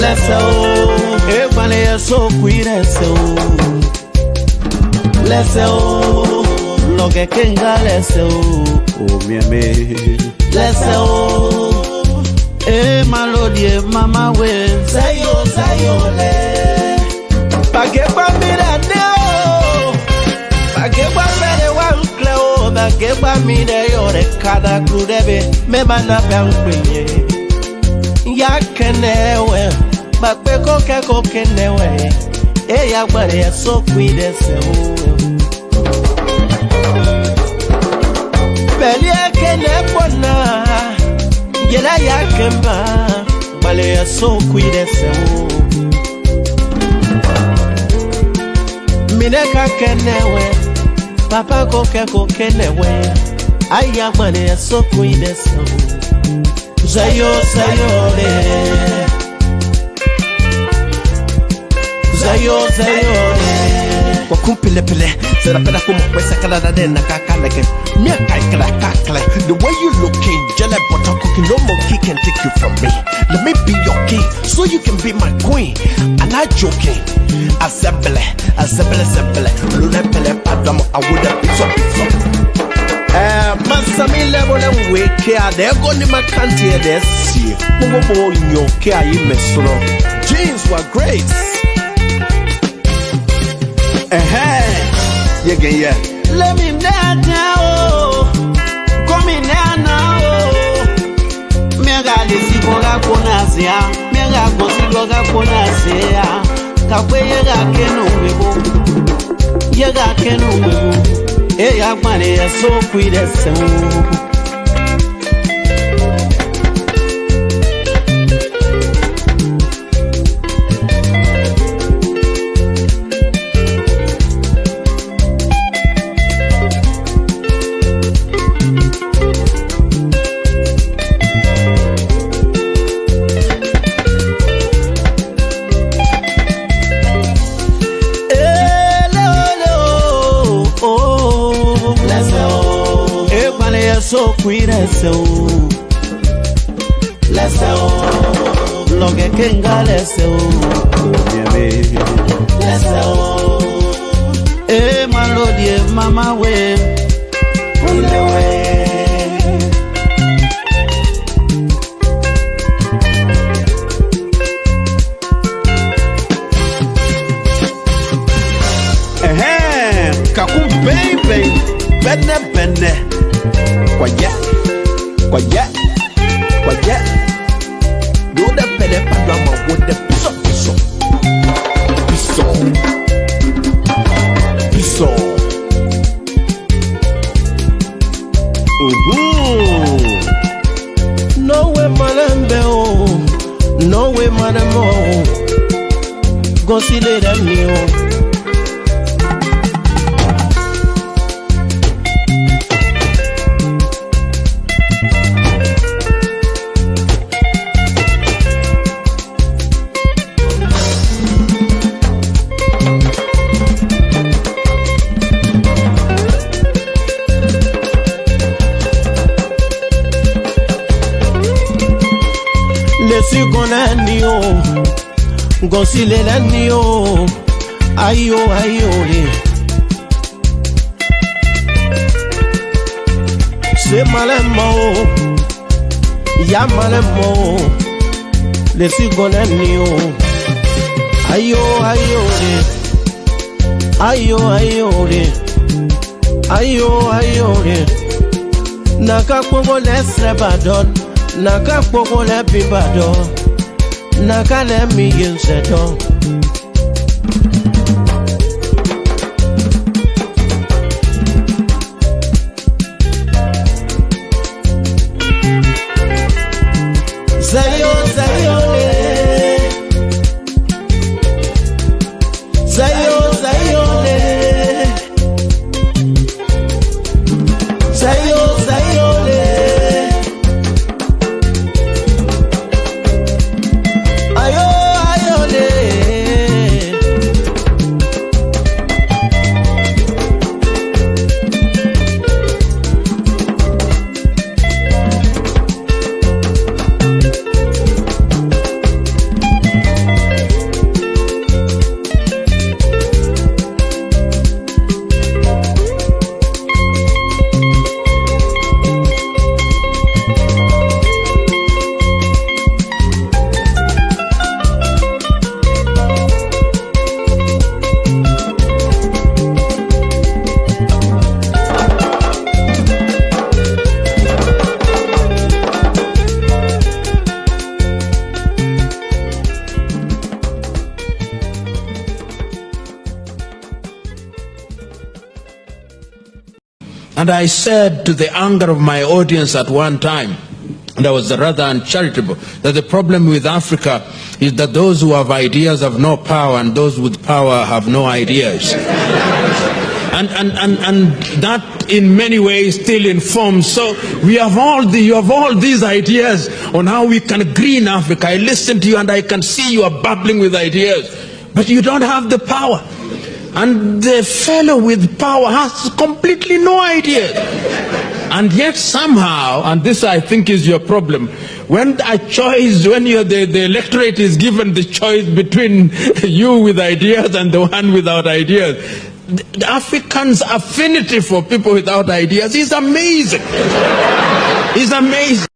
Let's go, everybody is so quick. Let's go, look at Kinga. Let's go, oh me. Let's go, melody, mama way. Sayo, le. Pageba me that no. Pageba me the one cleo. Pageba me the yore kada kudebe. Me bana pangwe. Ya kenewe. Bakbeko keko kenewe. Ya gbare so kwide se o. Belie kene bona. Yela ya kemba. Bale so kwide se o. Mineka kenewe. Papa keko kenewe. Ya gbare so kwide se o. Zayo le. Zayo kwa kumpile pile sera pena como pesa kala na den na kakala ke me kai kala kakala the way you looking jala but cooking no monkey can take you from me let me be your king so you can be my queen and not joking assemble luna pele padam I would have been so Masami level and wake here they go ni makanti there see mo nyo ke ayi mesoro jeans were great. Yeah. Let me now. Come in now. Mega lisi koga ponazia. Mega kosi koga ponazia. Kakwe yega kenu webo. Ya mane ya so kwide se. So quick as so. Let's go. Look at Kinga. Let's go. Let's go. Melody, mama way. On the way. Kakum baby, benne. Quiet. Do the pele padrama with the piso. No way, malambe oh. No way, madamo. Go see later me oh. Lesi konanio, gosile lanio, ayo le. Se malemo, ya malemo, lesi konanio, ayo le. Naka pogo lesre badon. Naka pogo le bibado. Naka le mi yinseto. Zayo le. Zayo le. Zayo le. Ayo le. And I said, to the anger of my audience at one time, and I was rather uncharitable, that the problem with Africa is that those who have ideas have no power, and those with power have no ideas. And that in many ways still informs. So you have all these ideas on how we can green Africa. I listen to you and I can see you are babbling with ideas, but you don't have the power. And the fellow with power has completely no idea. And yet somehow, and this I think is your problem, when the electorate is given the choice between you with ideas and the one without ideas, the Africans' affinity for people without ideas is amazing. It's amazing.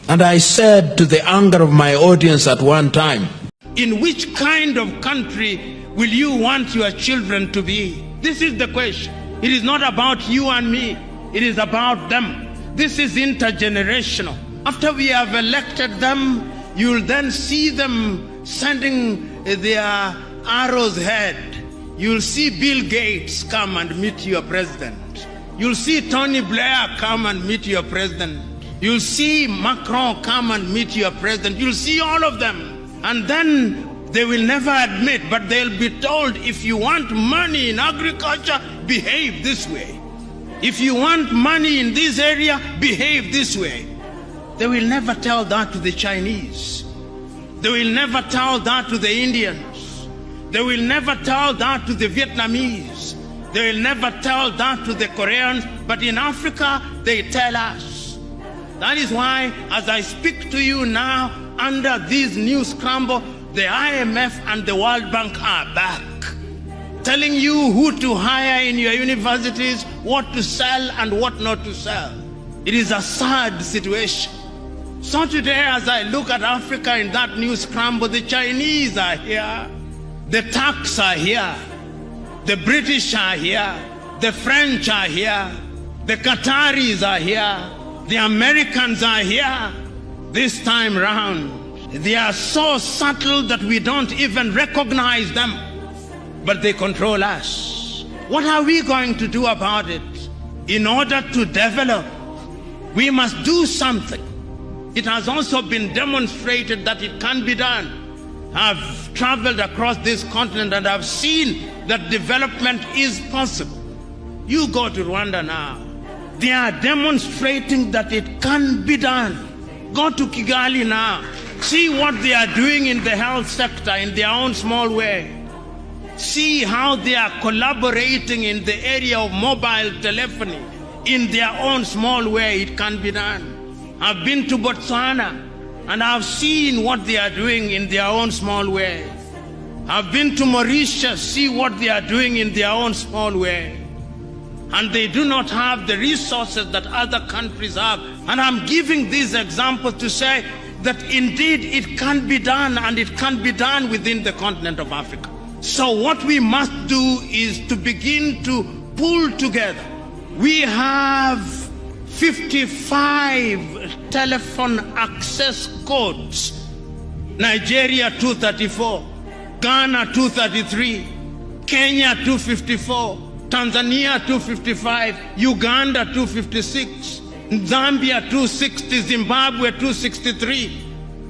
And I said, to the anger of my audience at one time, in which kind of country will you want your children to be? This is the question. It is not about you and me. It is about them. This is intergenerational. After we have elected them, you'll then see them sending their arrows head. You'll see Bill Gates come and meet your president. You'll see Tony Blair come and meet your president. You'll see Macron come and meet your president. You'll see all of them. And then they will never admit, but they'll be told, if you want money in agriculture, behave this way. If you want money in this area, behave this way. They will never tell that to the Chinese. They will never tell that to the Indians. They will never tell that to the Vietnamese. They will never tell that to the Koreans. But in Africa, they tell us. That is why, as I speak to you now, under this new scramble, the IMF and the World Bank are back, telling you who to hire in your universities, what to sell and what not to sell. It is a sad situation. So today, as I look at Africa in that new scramble, the Chinese are here, the Turks are here, the British are here, the French are here, the Qataris are here, the Americans are here. This time round, they are so subtle that we don't even recognize them, but they control us. What are we going to do about it? In order to develop, we must do something. It has also been demonstrated that it can be done. I've traveled across this continent and I've seen that development is possible. You go to Rwanda now. They are demonstrating that it can be done. Go to Kigali now. See what they are doing in the health sector in their own small way. See how they are collaborating in the area of mobile telephony in their own small way. It can be done. I've been to Botswana and I've seen what they are doing in their own small way. I've been to Mauritius, see what they are doing in their own small way. And they do not have the resources that other countries have. And I'm giving these examples to say that indeed it can be done, and it can be done within the continent of Africa. So what we must do is to begin to pull together. We have 55 telephone access codes. Nigeria 234, Ghana 233, Kenya 254, Tanzania 255, Uganda 256, Zambia 260, Zimbabwe 263.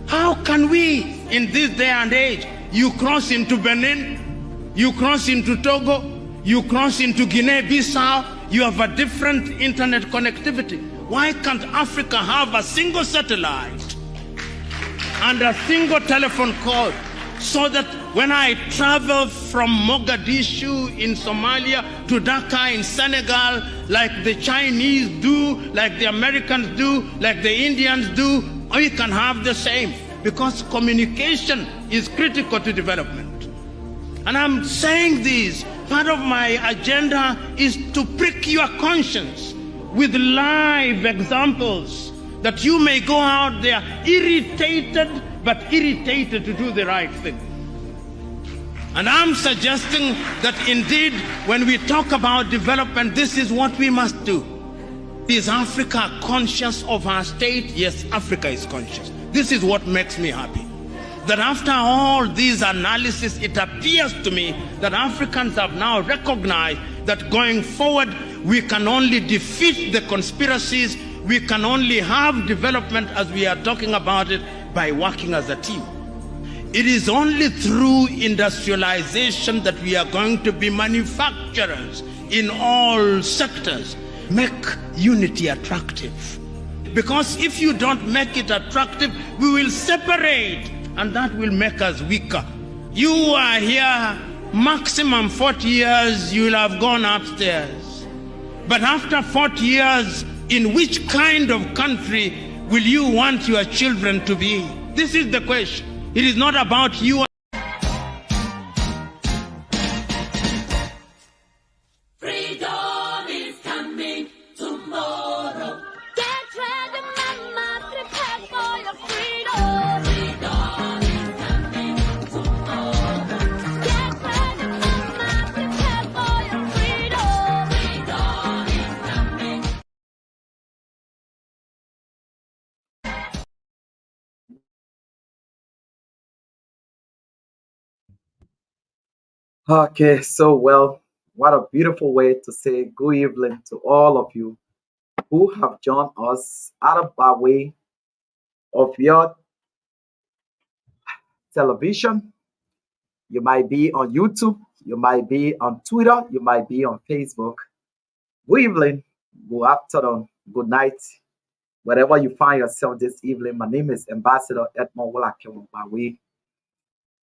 How can we, in this day and age, you cross into Benin, you cross into Togo, you cross into Guinea-Bissau, you have a different internet connectivity. Why can't Africa have a single satellite and a single telephone code, so that when I travel from Mogadishu in Somalia to Dhaka in Senegal, like the Chinese do, like the Americans do, like the Indians do, we can have the same, because communication is critical to development. And I'm saying this, part of my agenda is to prick your conscience with live examples, that you may go out there irritated, but irritated to do the right thing. And I'm suggesting that indeed, when we talk about development, this is what we must do. Is Africa conscious of her state? Yes, Africa is conscious. This is what makes me happy. That after all these analysis, it appears to me that Africans have now recognized that going forward, We can only defeat the conspiracies. We can only have development as we are talking about it by working as a team. It is only through industrialization that we are going to be manufacturers in all sectors. Make unity attractive. Because if you don't make it attractive, we will separate, and that will make us weaker. You are here, maximum 40 years, you will have gone upstairs. But after 40 years, in which kind of country will you want your children to be? This is the question. It is not about you. Freedom is coming tomorrow. Get ready, mama, prepare for your freedom. Freedom is coming tomorrow. Get ready, mama, prepare for your freedom. Freedom is coming. Okay, so well, what a beautiful way to say good evening to all of you who have joined us out of by way of your television. You might be on YouTube, you might be on Twitter, you might be on Facebook. Good evening, good afternoon, good night, wherever you find yourself this evening. My name is Ambassador Edmond Wolakewo Bawe.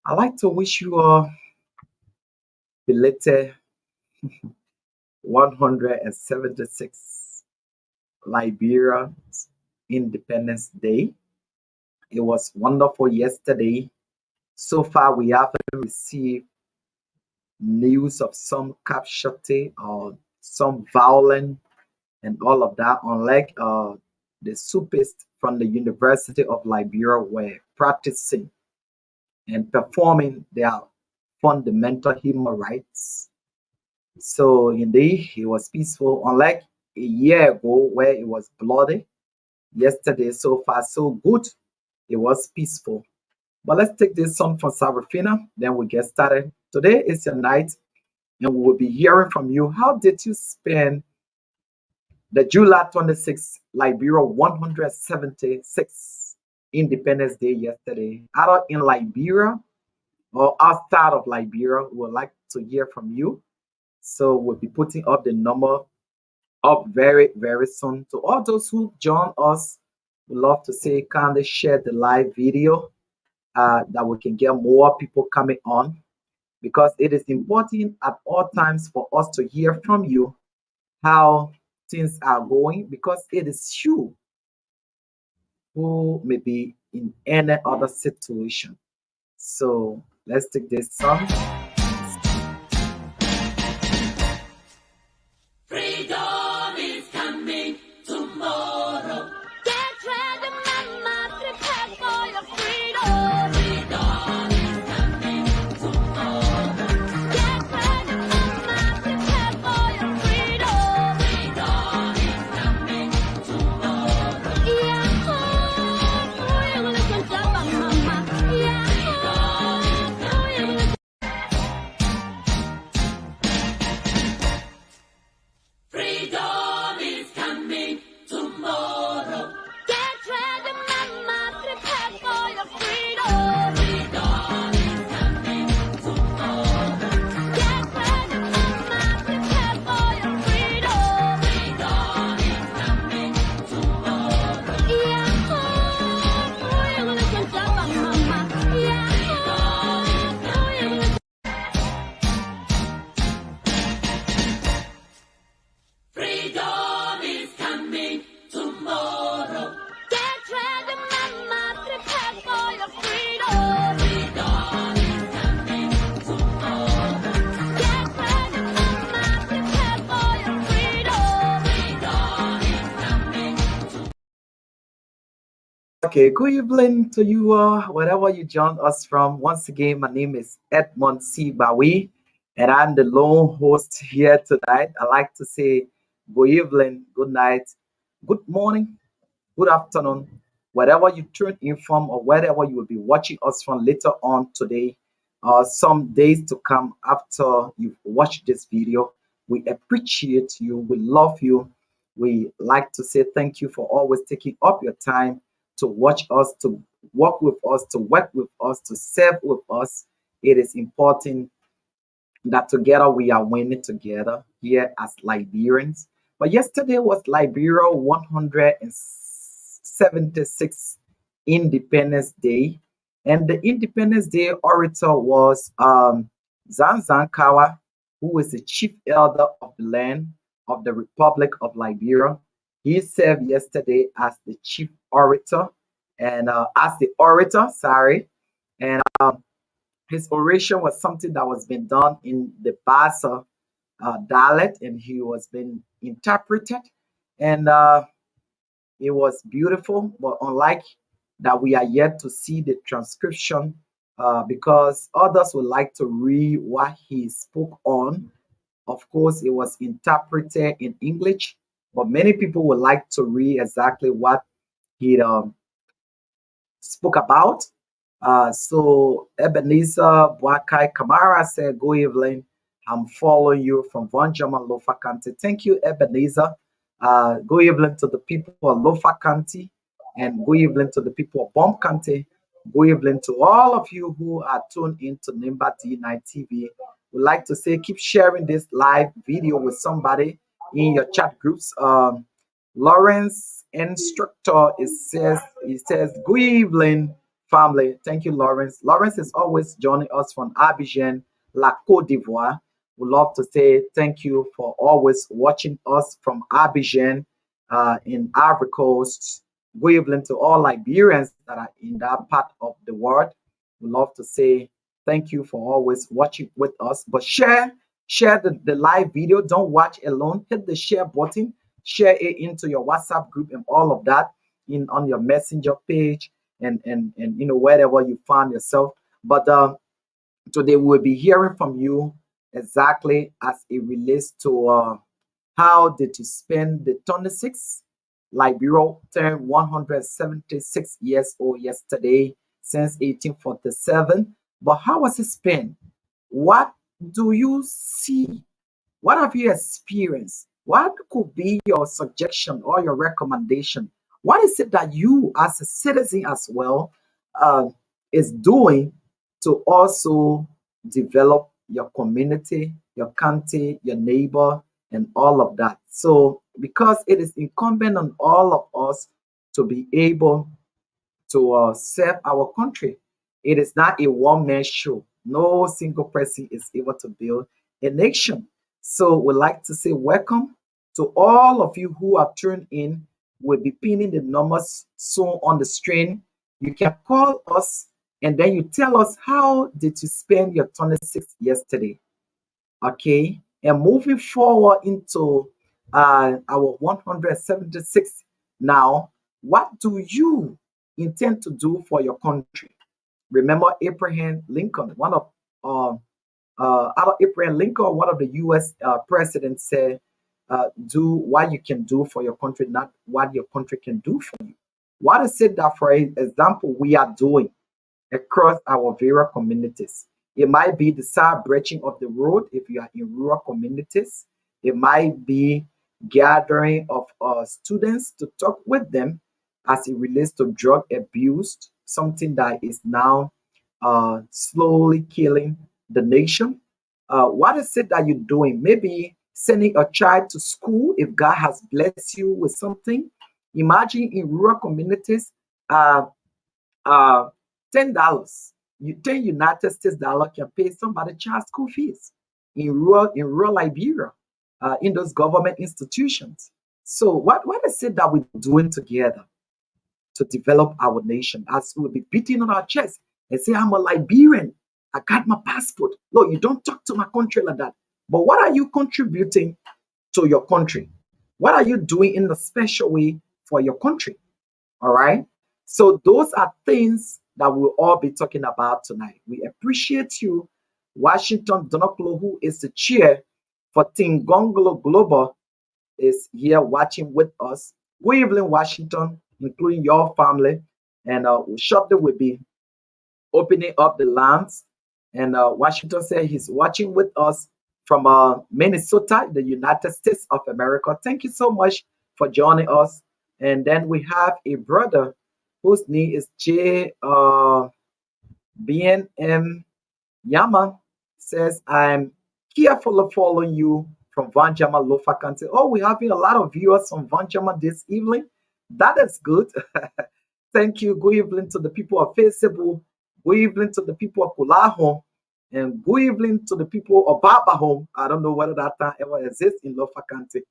I'd like to wish you a belated 176 Liberia Independence Day. It was wonderful yesterday. So far, we haven't received news of some capture or some violence and all of that, unlike the supists from the University of Liberia were practicing and performing their fundamental human rights. So indeed, it was peaceful, unlike a year ago where it was bloody. Yesterday, so far, so good. It was peaceful. But let's take this song from Sarafina, then we get started. Today is your night, and we will be hearing from you. How did you spend the July 26th, Liberia 176 Independence Day yesterday? Either in Liberia or outside of Liberia, we would like to hear from you. So we'll be putting up the number up very, very soon. To all those who join us, we love to say kindly share the live video that we can get more people coming on, because it is important at all times for us to hear from you how things are going, because it is you who may be in any other situation. So let's take this song. Freedom is coming tomorrow. Get ready, mama, prepare for your freedom. Freedom is coming tomorrow. Get ready, mama, prepare for your freedom. Freedom is coming tomorrow. Yeah, oh, you will listen to mama. Yeah, oh, you will listen. Freedom is coming tomorrow. Get ready, mama, prepare for your freedom. Freedom is coming tomorrow. Get ready, mama, prepare for your freedom. Freedom is coming tomorrow. Yeah, oh, you will listen to mama. Yeah, oh, you will listen. Freedom is coming tomorrow. Get ready, mama, prepare for your freedom. Freedom is coming tomorrow. Get ready, mama, prepare for your freedom. Freedom is coming tomorrow. Okay, good evening to you wherever you join us from. Once again, my name is Edmond C. Bawi, and I'm the lone host here tonight. I like to say good evening, good night, good morning, good afternoon, wherever you tune in from or wherever you will be watching us from later on today or some days to come after you've watched this video. We appreciate you. We love you. We like to say thank you for always taking up your time to watch us, to work with us, to serve with us. It is important that together we are winning together here as Liberians. But yesterday was Liberia 176th Independence Day, and the Independence Day orator was Zanzan Kawa, who is the chief elder of the land of the Republic of Liberia. He served yesterday as the chief orator and as the orator, sorry, and his oration was something that was being done in the Bassa dialect, and he was being interpreted, and it was beautiful. But unlike that, we are yet to see the transcription because others would like to read what he spoke on. Of course, it was interpreted in English, but many people would like to read exactly what he spoke about. So Ebenezer Bwakai Kamara said, "Good evening. I'm following you from Vonjama, Lofa County." Thank you, Ebenezer. Good evening to the people of Lofa County, and good evening to the people of Bomb County. Good evening to all of you who are tuned into Nimba D9 TV. We'd like to say keep sharing this live video with somebody in your chat groups. Lawrence instructor it says good evening family. Thank you, Lawrence. Lawrence is always joining us from Abidjan, La Côte d'Ivoire. We love to say thank you for always watching us from Abidjan in Ivory Coast. Good evening to all Liberians that are in that part of the world. We love to say thank you for always watching with us. But share the live video. Don't watch alone. Hit the share button. Share it into your WhatsApp group and all of that in on your messenger page and wherever you find yourself. But today we'll be hearing from you exactly as it relates to how did you spend the 26th. Liberia turned 176 years old yesterday since 1847. But how was it spent? What do you see? What have you experienced? What could be your suggestion or your recommendation? What is it that you, as a citizen as well, uh, is doing to also develop your community, your county, your neighbor, and all of that? So, because it is incumbent on all of us to be able to serve our country. It is not a one man show. No single person is able to build a nation. So we'd like to say welcome to all of you who have tuned in. We'll be pinning the numbers soon on the screen. You can call us and then you tell us how did you spend your 26th yesterday. Okay. And moving forward into our 176th now, what do you intend to do for your country? Remember Abraham Lincoln, Abraham Lincoln, one of the U.S. Presidents said, "Do what you can do for your country, not what your country can do for you." What is it that, for example, we are doing across our various communities? It might be the side breaching of the road if you are in rural communities. It might be gathering of students to talk with them as it relates to drug abuse, something that is now slowly killing the nation. What is it that you're doing? Maybe sending a child to school if God has blessed you with something. Imagine in rural communities, uh, uh, $10, 10 United States dollar can pay somebody child school fees in rural Liberia, in those government institutions. So what is it that we're doing together to develop our nation? As we'll be beating on our chest and say, "I'm a Liberian. I got my passport." No, you don't talk to my country like that. But what are you contributing to your country? What are you doing in a special way for your country? All right. So those are things that we'll all be talking about tonight. We appreciate you, Washington Donoklo, who is the chair for Tingonglo Global, is here watching with us. Good evening, Washington, including your family. And shortly we'll be opening up the lands. And Washington said he's watching with us from Minnesota, the United States of America. Thank you so much for joining us. And then we have a brother whose name is J. BNM Yama says, I'm carefully following you from Vanjama Lofa County. Oh, we're having a lot of viewers from Vanjama this evening. That is good. Thank you. Good evening to the people of Facebook. Good evening to the people of Kulaho. And good evening to the people of Baba Home. I don't know whether that town ever exists in Lofa County.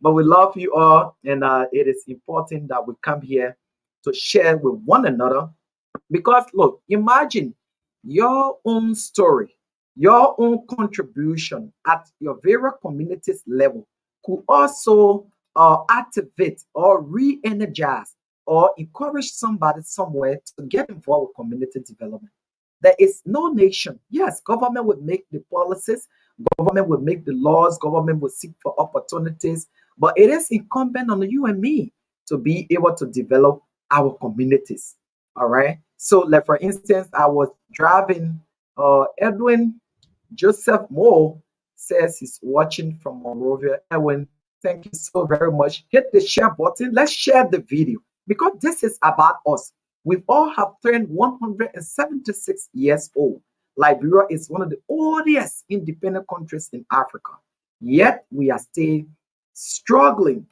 But we love you all. And it is important that we come here to share with one another. Because look, imagine your own story, your own contribution at your various communities level could also activate or re-energize or encourage somebody somewhere to get involved with community development. There is no nation. Yes, government would make the policies, government would make the laws, government would seek for opportunities, but it is incumbent on you and me to be able to develop our communities. All right. So, like for instance, I was driving. Edwin Joseph Moore says he's watching from Monrovia. Edwin, thank you so very much. Hit the share button. Let's share the video because this is about us. We all have turned 176 years old. Liberia is one of the oldest independent countries in Africa. Yet we are still struggling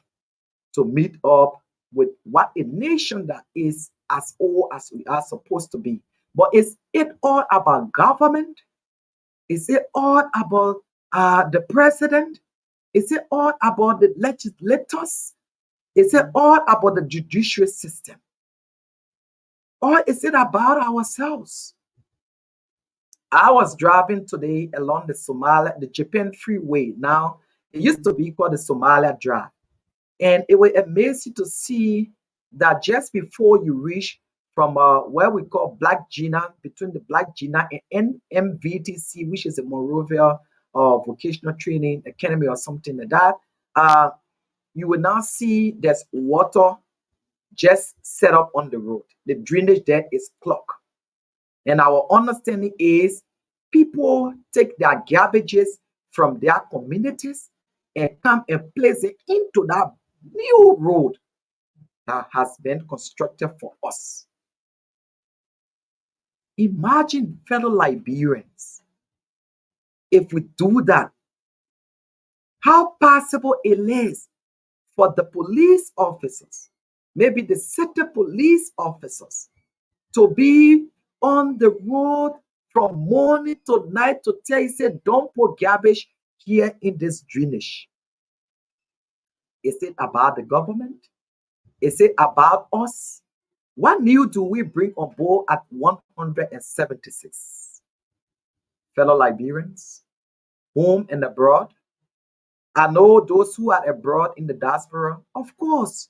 to meet up with what a nation that is as old as we are supposed to be. But is it all about government? Is it all about the president? Is it all about the legislators? Is it all about the judicial system? Or is it about ourselves? I was driving today along the Japan freeway. Now, it used to be called the Somalia Drive. And it will amaze you to see that just before you reach from where we call Black Gina, between the Black Gina and MVTC, which is a Monrovia Vocational Training Academy or something like that, you will now see there's water just set up on the road. The drainage there is clogged. And our understanding is people take their garbages from their communities and come and place it into that new road that has been constructed for us. Imagine, fellow Liberians, if we do that, how possible it is for the police officers, maybe the city police officers, to be on the road from morning to night to tell you, say, don't put garbage here in this drainage. Is it about the government? Is it about us? What new do we bring on board at 176? Fellow Liberians, home and abroad. I know those who are abroad in the diaspora, of course,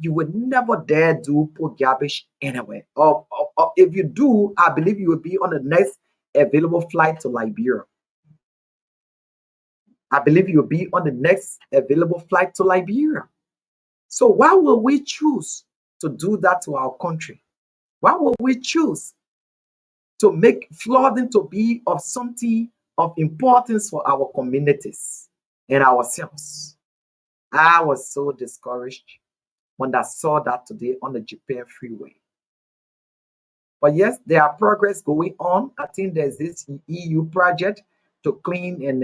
you would never dare do put garbage anywhere. Or if you do, I believe you will be on the next available flight to Liberia. I believe you will be on the next available flight to Liberia. So why will we choose to do that to our country? Why will we choose to make flooding to be of something of importance for our communities and ourselves? I was so discouraged when I saw that today on the Japan freeway. But yes, there are progress going on. I think there's this EU project to clean and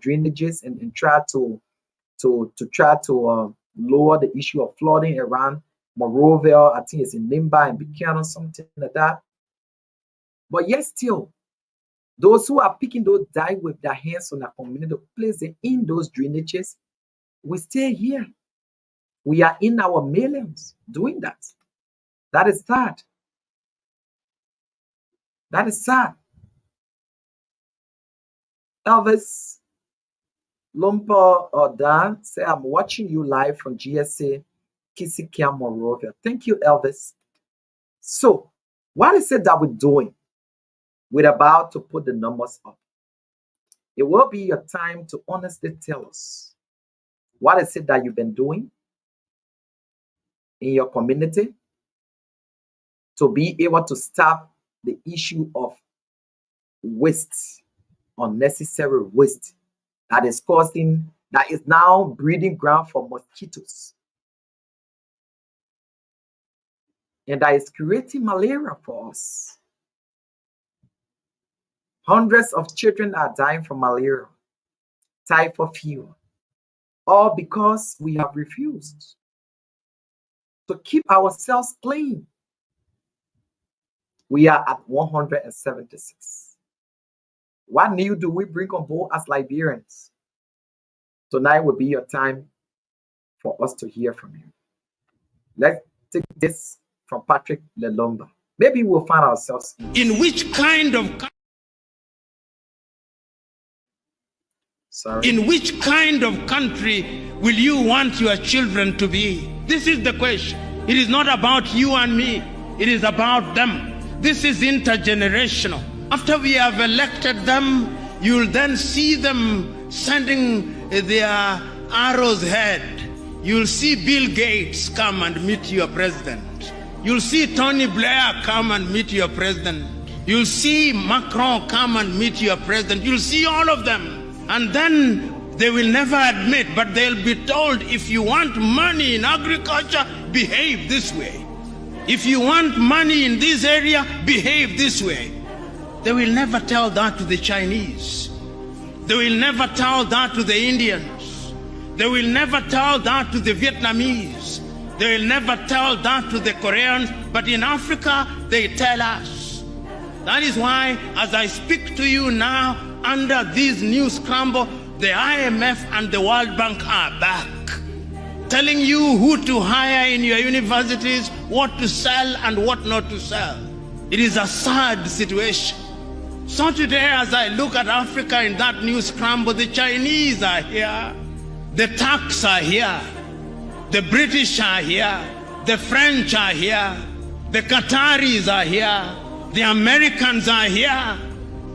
drainages and try to lower the issue of flooding around Monrovia. I think it's in Nimba and Buchanan or something like that. But yet still, those who are picking those dye with their hands on their community, placing in those drainages, we stay here. We are in our millions doing that. That is sad. That is sad. Elvis Lumpa or Dan say, I'm watching you live from GSA Kisikia, Monrovia. Thank you, Elvis. So, what is it that we're doing? We're about to put the numbers up. It will be your time to honestly tell us what is it that you've been doing in your community to be able to stop the issue of waste unnecessary waste that is now breeding ground for mosquitoes. And that is creating malaria for us. Hundreds of children are dying from malaria, typhoid fever, all because we have refused to keep ourselves clean. We are at 176. What new do we bring on board as Liberians? Tonight will be your time for us to hear from you. Let's take this from Patrick Lelomba. Maybe we'll find ourselves In which kind of country will you want your children to be? This is the question. It is not about you and me. It is about them. This is intergenerational. After we have elected them, you'll then see them sending their arrows head. You'll see Bill Gates come and meet your president. You'll see Tony Blair come and meet your president. You'll see Macron come and meet your president. You'll see all of them. And then they will never admit, but they'll be told, if you want money in agriculture, behave this way. If you want money in this area, behave this way. They will never tell that to the Chinese. They will never tell that to the Indians. They will never tell that to the Vietnamese. They will never tell that to the Koreans. But in Africa, they tell us. That is why, as I speak to you now, under this new scramble, the IMF and the World Bank are back, telling you who to hire in your universities, what to sell and what not to sell. It is a sad situation. So today, as I look at Africa in that new scramble, the Chinese are here, the Turks are here, the British are here, the French are here, the Qataris are here, the Americans are here.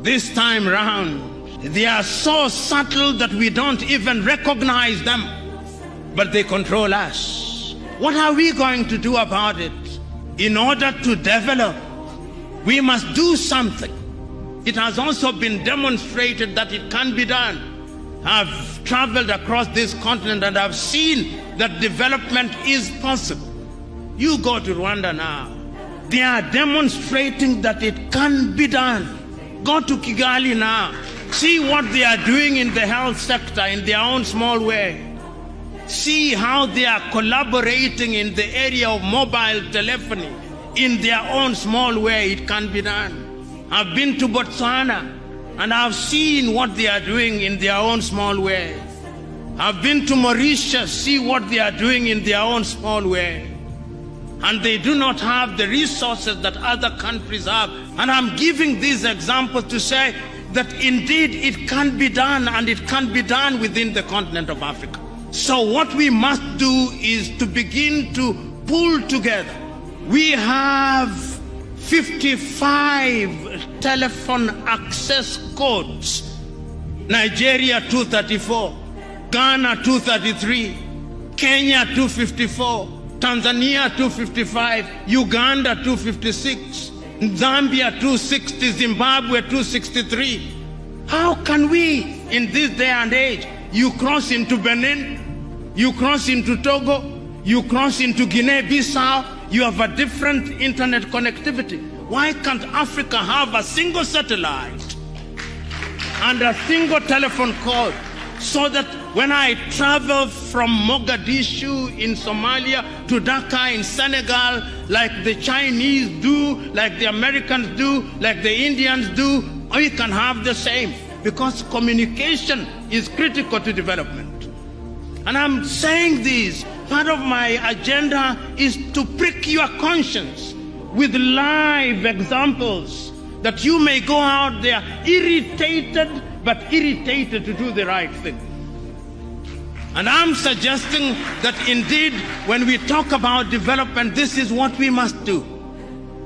This time round, they are so subtle that we don't even recognize them, but they control us. What are we going to do about it? In order to develop, we must do something. It has also been demonstrated that it can be done. I've traveled across this continent and I've seen that development is possible. You go to Rwanda now. They are demonstrating that it can be done. Go to Kigali now. See what they are doing in the health sector in their own small way. See how they are collaborating in the area of mobile telephony in their own small way. It can be done. I've been to Botswana and I've seen what they are doing in their own small way. I've been to Mauritius, see what they are doing in their own small way. And they do not have the resources that other countries have. And I'm giving these examples to say that indeed it can be done, and it can be done within the continent of Africa. So what we must do is to begin to pull together. We have 55 telephone access codes. Nigeria 234, Ghana 233, Kenya 254, Tanzania 255, Uganda 256, Zambia 260, Zimbabwe 263. How can we, in this day and age, you cross into Benin, you cross into Togo, you cross into Guinea-Bissau, you have a different internet connectivity. Why can't Africa have a single satellite and a single telephone code, so that when I travel from Mogadishu in Somalia to Dhaka in Senegal, like the Chinese do, like the Americans do, like the Indians do, we can have the same, because communication is critical to development. And I'm saying this, part of my agenda is to prick your conscience with live examples, that you may go out there irritated, but irritated to do the right thing. And I'm suggesting that indeed, when we talk about development, this is what we must do.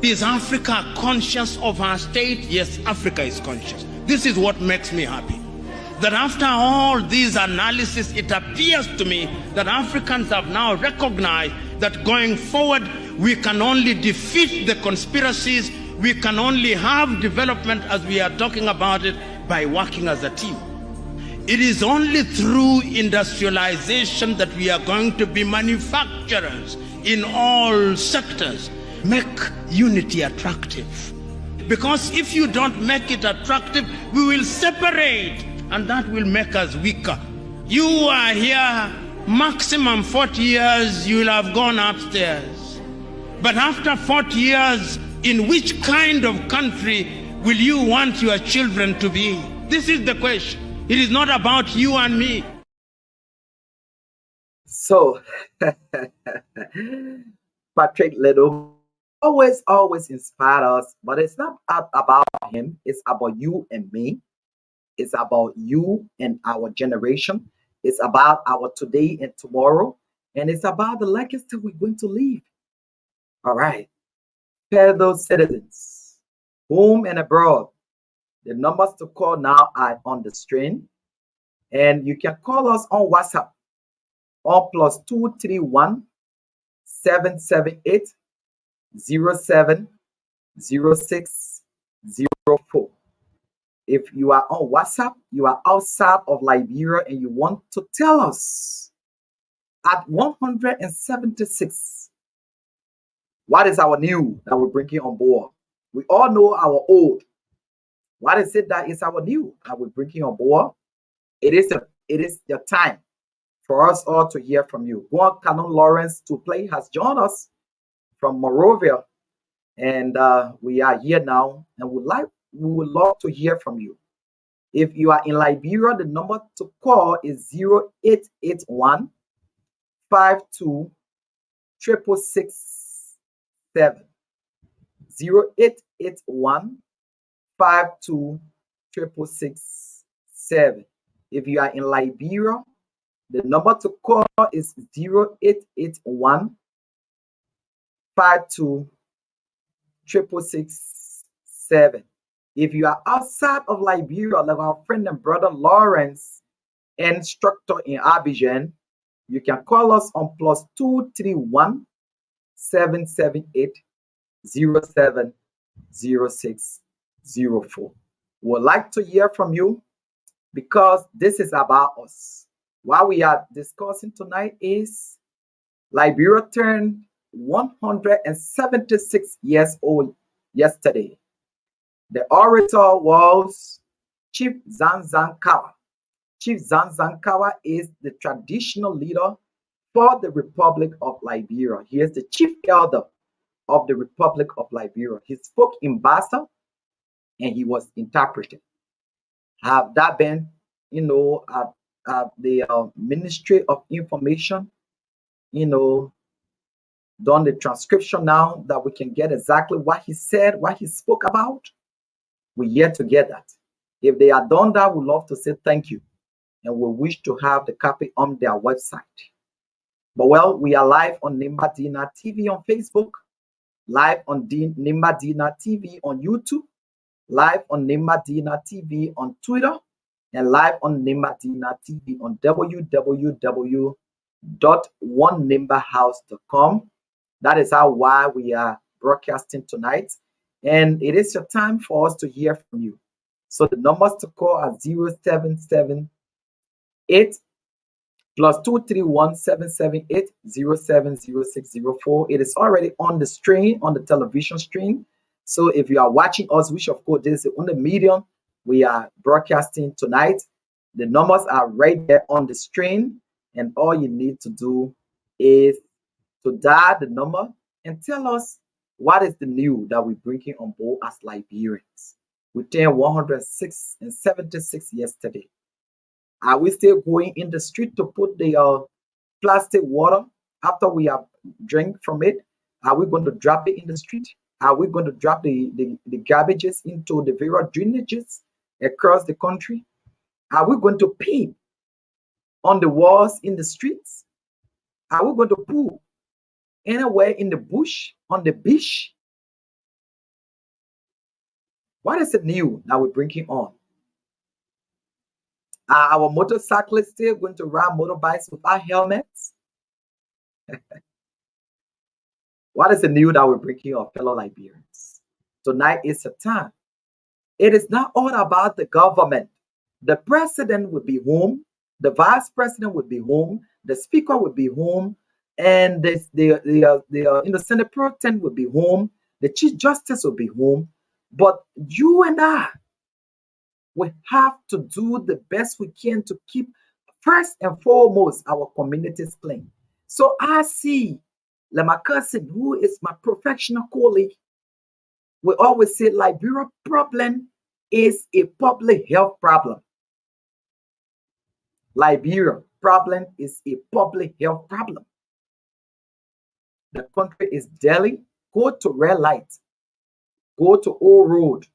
Is Africa conscious of her state? Yes, Africa is conscious. This is what makes me happy. That after all these analysis, it appears to me that Africans have now recognized that going forward, we can only defeat the conspiracies, we can only have development as we are talking about it by working as a team. It is only through industrialization that we are going to be manufacturers in all sectors. Make unity attractive. Because if you don't make it attractive, we will separate, and that will make us weaker. You are here, maximum 40 years, you will have gone upstairs. But after 40 years, in which kind of country will you want your children to be? This is the question. It is not about you and me. So, Patrick Little always inspired us, but it's not about him. It's about you and me. It's about you and our generation. It's about our today and tomorrow. And it's about the legacy we're going to leave. All right. Fellow citizens, home and abroad, the numbers to call now are on the screen. And you can call us on WhatsApp on +231 778 070604. If you are on WhatsApp, you are outside of Liberia and you want to tell us at 176, what is our new that we're bringing on board? We all know our old. What is it that is our new that we're bringing on board? It is the time for us all to hear from you. Juan Canon Lawrence to play has joined us from Morovia, and we are here now, and we would love to hear from you. If you are in Liberia, the number to call is 0881 52 667. 0881 52 667. If you are in Liberia, the number to call is 0881 52 667. If you are outside of Liberia, like our friend and brother Lawrence, instructor in Abidjan, you can call us on +231 778 070604. We'd like to hear from you because this is about us. What we are discussing tonight is Liberia turned 176 years old yesterday. The orator was Chief Zanzankawa. Chief Zanzankawa is the traditional leader for the Republic of Liberia. He is the chief elder of the Republic of Liberia. He spoke in Bassa and he was interpreted. Have that been, the Ministry of Information, done the transcription now that we can get exactly what he said, what he spoke about? We're yet to get that. If they are done that, we'd love to say thank you. And we wish to have the copy on their website. But well, we are live on Nimba Dina TV on Facebook, live on Nimba Dina TV on YouTube, live on Nimba Dina TV on Twitter, and live on Nimba Dina TV on www.onenimbahouse.com. That is how why we are broadcasting tonight. And it is your time for us to hear from you. So the numbers to call are 0778 +231 778 070604. It is already on the screen, on the television screen. So if you are watching us, which of course this is on the medium we are broadcasting tonight, the numbers are right there on the screen. And all you need to do is to dial the number and tell us what is the new that we're bringing on board as Liberians. We turned 106 and 76 yesterday. Are we still going in the street to put the plastic water after we have drank from it? Are we going to drop it in the street? Are we going to drop the garbages into the various drainages across the country? Are we going to pee on the walls in the streets? Are we going to poo anywhere in the bush, on the beach? What is it new that we're bringing on? Are our motorcyclists still going to ride motorbikes without helmets? What is the new that we're bringing on, fellow Liberians? Tonight is the time. It is not all about the government. The president will be home, the vice president will be home, the speaker will be home, and the Senate Pro Tem will be home, the Chief Justice will be home. But you and I, we have to do the best we can to keep first and foremost our communities clean. So I see, like my cousin, who is my professional colleague, we always say Liberia problem is a public health problem. Liberia problem is a public health problem. The country is Delhi. Go to red light. Go to Old Road.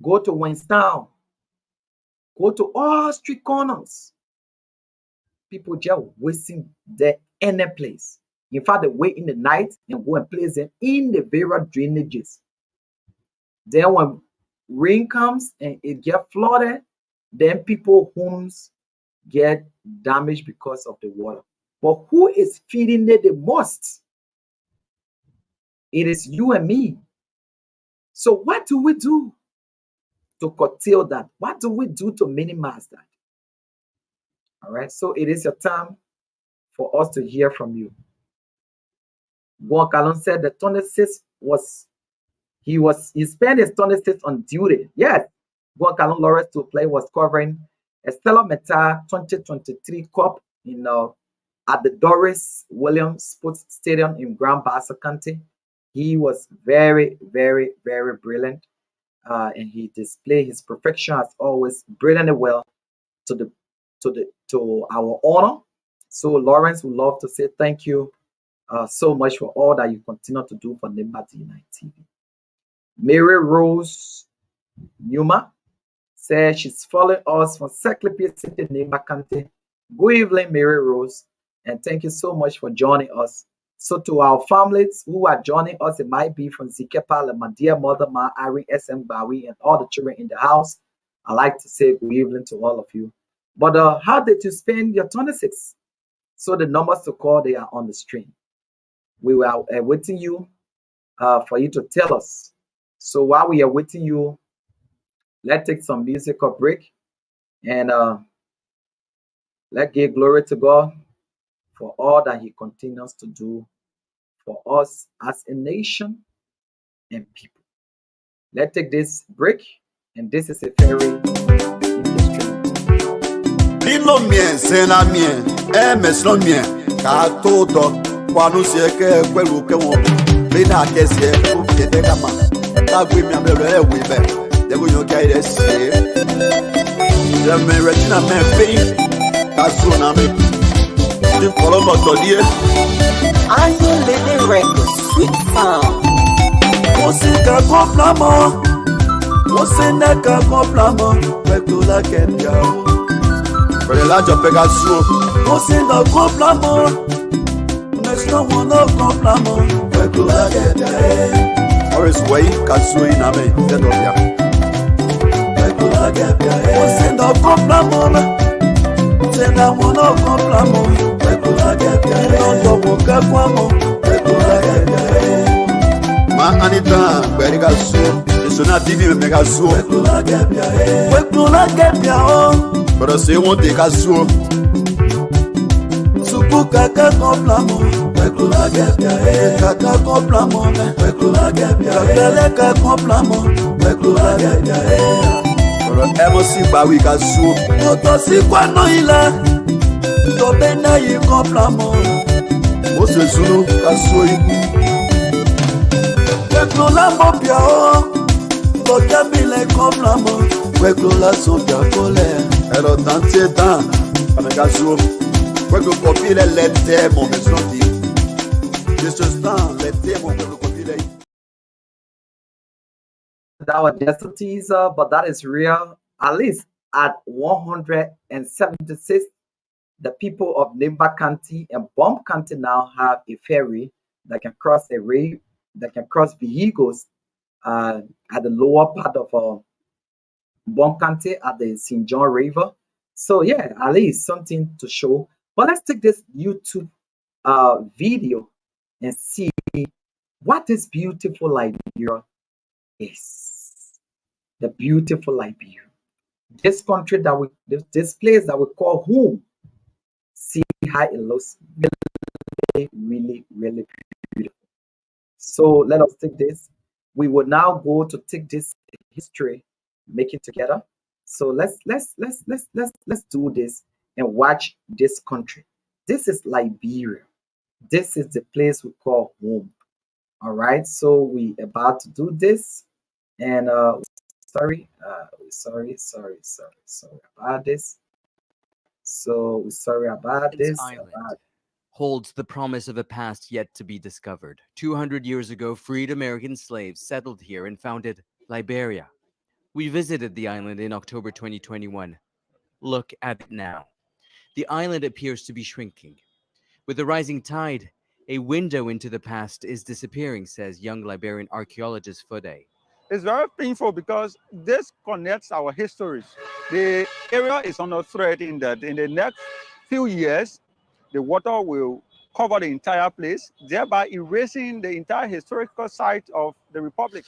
Go to Winstown. Go to all street corners. People just wasting their any place. In fact, they wait in the night and go and place them in the various drainages. Then when rain comes and it get flooded, then people homes get damaged because of the water. But who is feeding it the most? It is you and me. So what do we do to curtail that? What do we do to minimize that? All right. So it is your time for us to hear from you. Guancalon said the 26th he spent his 26th on duty. Yes. Guancalon Lawrence to play was covering a Stella Meta 2023 Cup in at the Doris Williams Sports Stadium in Grand Bassa County. He was very, very, very brilliant, and he displayed his perfection as always, brilliantly well to our honor. So Lawrence would love to say thank you so much for all that you continue to do for Nimba D9 TV. Mary Rose Numa says she's following us from Secretary City, Nimba County. Good evening, Mary Rose, and thank you so much for joining us. So to our families who are joining us, it might be from Zikepa, my dear mother, Ma, Ari, SM Bawi, and all the children in the house. I'd like to say good evening to all of you. But how did you spend your 26? So the numbers to call, they are on the screen. We were waiting you for you to tell us. So while we are waiting you, let's take some musical break and let's give glory to God for all that He continues to do for us as a nation and people. Let's take this break, and this is a very industry. Lino mien, sena mien, mesno mien, ka todo, kwanu sieke kwelu ke won, bina kesie, kete kama, ta gwi mi amelo we be, de go yo kai desi. Je me retina me pe, asu na me. Di kolo mo to die. Are you living record? Sweet sound. Musika komplamo, musineka komplamo, kwekula kenya. Pẹ̀lẹ́ lájọ pé ká sú o. Mo sì ń lọ kọ́plámọ́. Next time wọn lọ kọ́plámọ́. Pẹ̀lú lágẹ̀dẹ̀. Oris wẹ̀yí ká sú iná mi tẹ́lọ̀ bíà. Pẹ̀lú lágẹ̀dẹ̀. Mo sì ń lọ kọ́plámọ́ mẹ́. Ṣé náà wọn lọ kọ́plámọ́. Pẹ̀lú lágẹ̀dẹ̀. Lọ́dọ̀ wò kẹ́kọ̀ọ́ mọ́. Pẹ̀lú lágẹ̀dẹ̀. Ma Anita gbẹ̀rí ká sú. Èso náà bíbí mi ká sú o. Pẹ̀lú lágẹ̀dẹ̀. Pẹ̀lú lágẹ̀dẹ̀ o. Pero se won te kaso supu kaka komplamo pekula gebia kaka komplamo pekula gebia kaka ka komplamo pekula gebia pero emosi bawi kaso to si kwano ila to bena yi komplamo o se sunu kaso yi pekula mo bia o to jamile komplamo pekula so bia kole. Alors dans tes dents, avec un jour, quoi que copie les termes, mon maison dit. Je suis dans les termes, quoi que copie les. That was just a teaser, but that is real. At least at 176, the people of Nimba County and Bomb County now have a ferry that can cross vehicles at the lower part of Bomb County at the St. John River. So yeah, at least something to show. But let's take this YouTube video and see what this beautiful Liberia is. the beautiful Liberia. This country that this place that we call home. See how it looks really, really beautiful. So let us take this. We will now go to take this history, make it together. So let's do this and watch this country. This is Liberia. This is the place we call home. All right. So we about to do this, and sorry about this. So sorry about Providence this. Island holds the promise of a past yet to be discovered. 200 years ago, freed American slaves settled here and founded Liberia. We visited the island in October 2021. Look at it now. The island appears to be shrinking. With the rising tide, a window into the past is disappearing, says young Liberian archaeologist Fode. It's very painful because this connects our histories. The area is under threat in that in the next few years, the water will cover the entire place, thereby erasing the entire historical site of the Republic.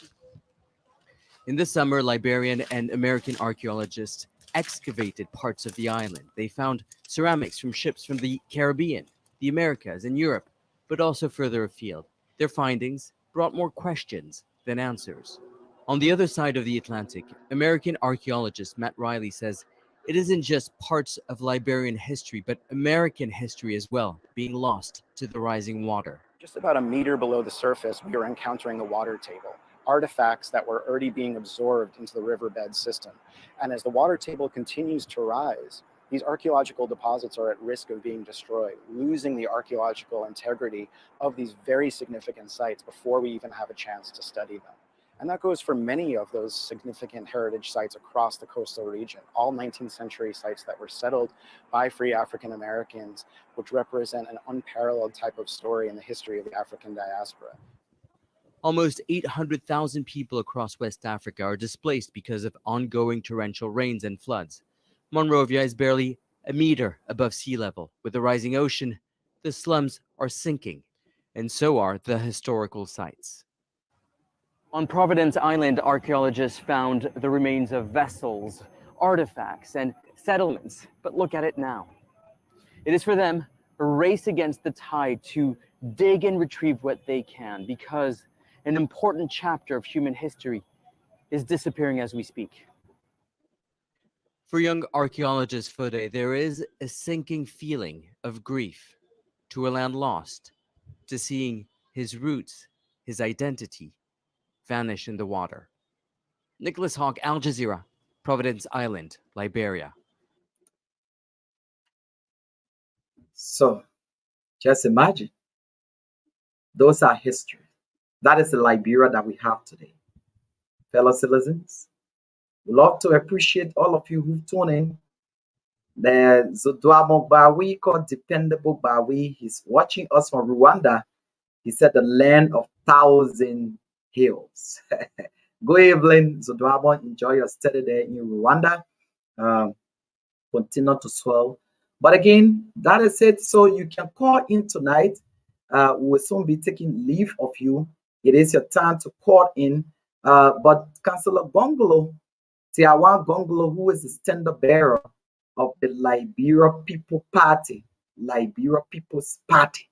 In the summer, Liberian and American archaeologists excavated parts of the island. They found ceramics from ships from the Caribbean, the Americas, and Europe, but also further afield. Their findings brought more questions than answers. On the other side of the Atlantic, American archaeologist Matt Riley says it isn't just parts of Liberian history, but American history as well, being lost to the rising water. Just about a meter below the surface, we were encountering the water table, artifacts that were already being absorbed into the riverbed system. And as the water table continues to rise, these archaeological deposits are at risk of being destroyed, losing the archaeological integrity of these very significant sites before we even have a chance to study them. And that goes for many of those significant heritage sites across the coastal region, all 19th century sites that were settled by free African Americans, which represent an unparalleled type of story in the history of the African diaspora. Almost 800,000 people across West Africa are displaced because of ongoing torrential rains and floods. Monrovia is barely a meter above sea level. With the rising ocean, the slums are sinking, and so are the historical sites. On Providence Island, archaeologists found the remains of vessels, artifacts, and settlements. But look at it now. It is for them a race against the tide to dig and retrieve what they can, because an important chapter of human history is disappearing as we speak. For young archaeologist Fode, there is a sinking feeling of grief to a land lost, to seeing his roots, his identity, vanish in the water. Nicholas Hawk, Al Jazeera, Providence Island, Liberia. So just imagine, those are history. That is the Liberia that we have today. Fellow citizens, we love to appreciate all of you who've tuned in. The Zoduamo Bawi called Dependable Bawi, he's watching us from Rwanda. He said the land of thousand hills. Go Evelyn, Zoduamo, enjoy your study there in Rwanda. Continue to swell. But again, that is it. So you can call in tonight. We will soon be taking leave of you. It is your time to call in. But Councillor Gongolo, Tiawan Gongolo, who is the standard bearer of the Liberia People Party, Liberia People's Party,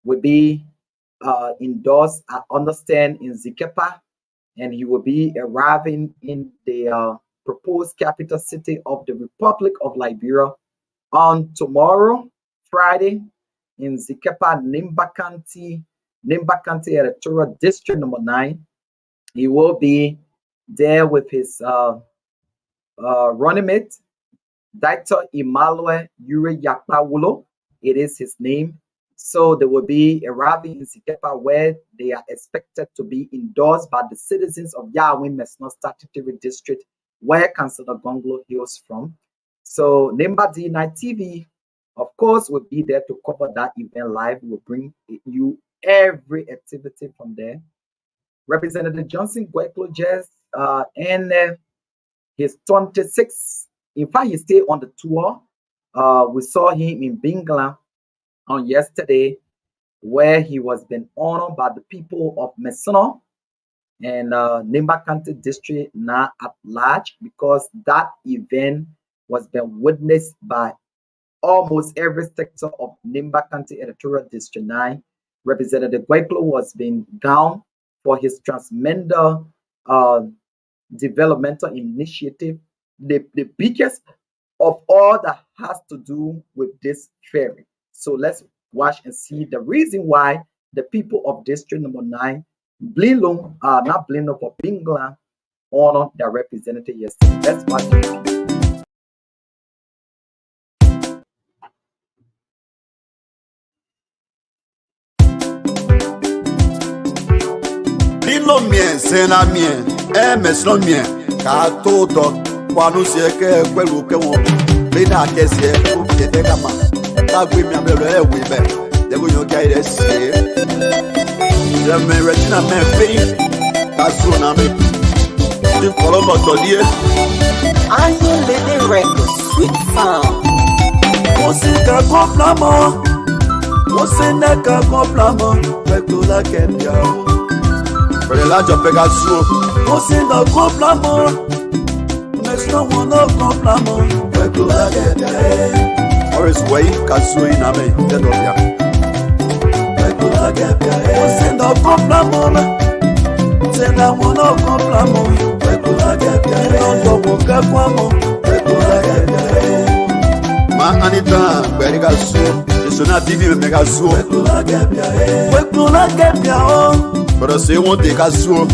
will be endorsed, I understand, in Zikepa, and he will be arriving in the proposed capital city of the Republic of Liberia on tomorrow, Friday, in Zikepa, Nimba County Electoral District number 9. He will be there with his running mate, Dr. Emmanuel Yuri Yakpawulo. It is his name. So they will be arriving in Zikepa, where they are expected to be endorsed by the citizens of Yahweh Mesno Statutory District, where Councillor Gonglo hails from. So Nimba D9 TV, of course, will be there to cover that event live. We'll bring you every activity from there. Representative Johnson Gweklo Jess and his 26. In fact, he stayed on the tour. We saw him in Bingla on yesterday, where he was being honored by the people of Mesno. and Nimba County District now at large, because that event was being witnessed by almost every sector of Nimba County Editorial District 9. Representative Guayclo was being gone for his transmender uh, developmental initiative, the biggest of all that has to do with this ferry. So let's watch and see the reason why the people of District Number 9, Blinlong, not Blinlong, but Bingla, honor their representative yesterday. Let's watch it. Lilo mien, sena mien, meslo mien, ka toto, kwanu sie ke kwelu ke won. Lina kesie, ku kete kama. Ta gwi mi ambe le wi be. De go yo kai de sie. De me retina me fi. Ka su na me. Di kolo mo to die. Are you living records? Sweet sound. Musika komplamo. Musineka komplamo. Kwekula kenya. Pẹ̀lẹ́ lájọ pé ká sú o. Mo sì ń lọ kọ́plámọ́. Next no one no kọ́plámọ́. Pẹ̀lú lágẹ̀dẹ̀. Morris wẹ̀yí ká sú iná mi tẹ́lọ̀ bíà. Pẹ̀lú lágẹ̀dẹ̀. Mo sì ń lọ kọ́plámọ́. Ṣé làwọn náà kọ́plámọ́? Pẹ̀lú lágẹ̀dẹ̀. Lọ́dọ̀ mo kẹ́kọ̀ọ́ mọ́. Pẹ̀lú lágẹ̀dẹ̀. Ma anita gbẹ̀rí ká sú. Èso náà bí mi mẹ́mẹ́ ká sú o. Pẹ̀lú lágẹ̀dẹ̀. Pẹ̀lú lágẹ̀dẹ̀ o. Pero se won te kaso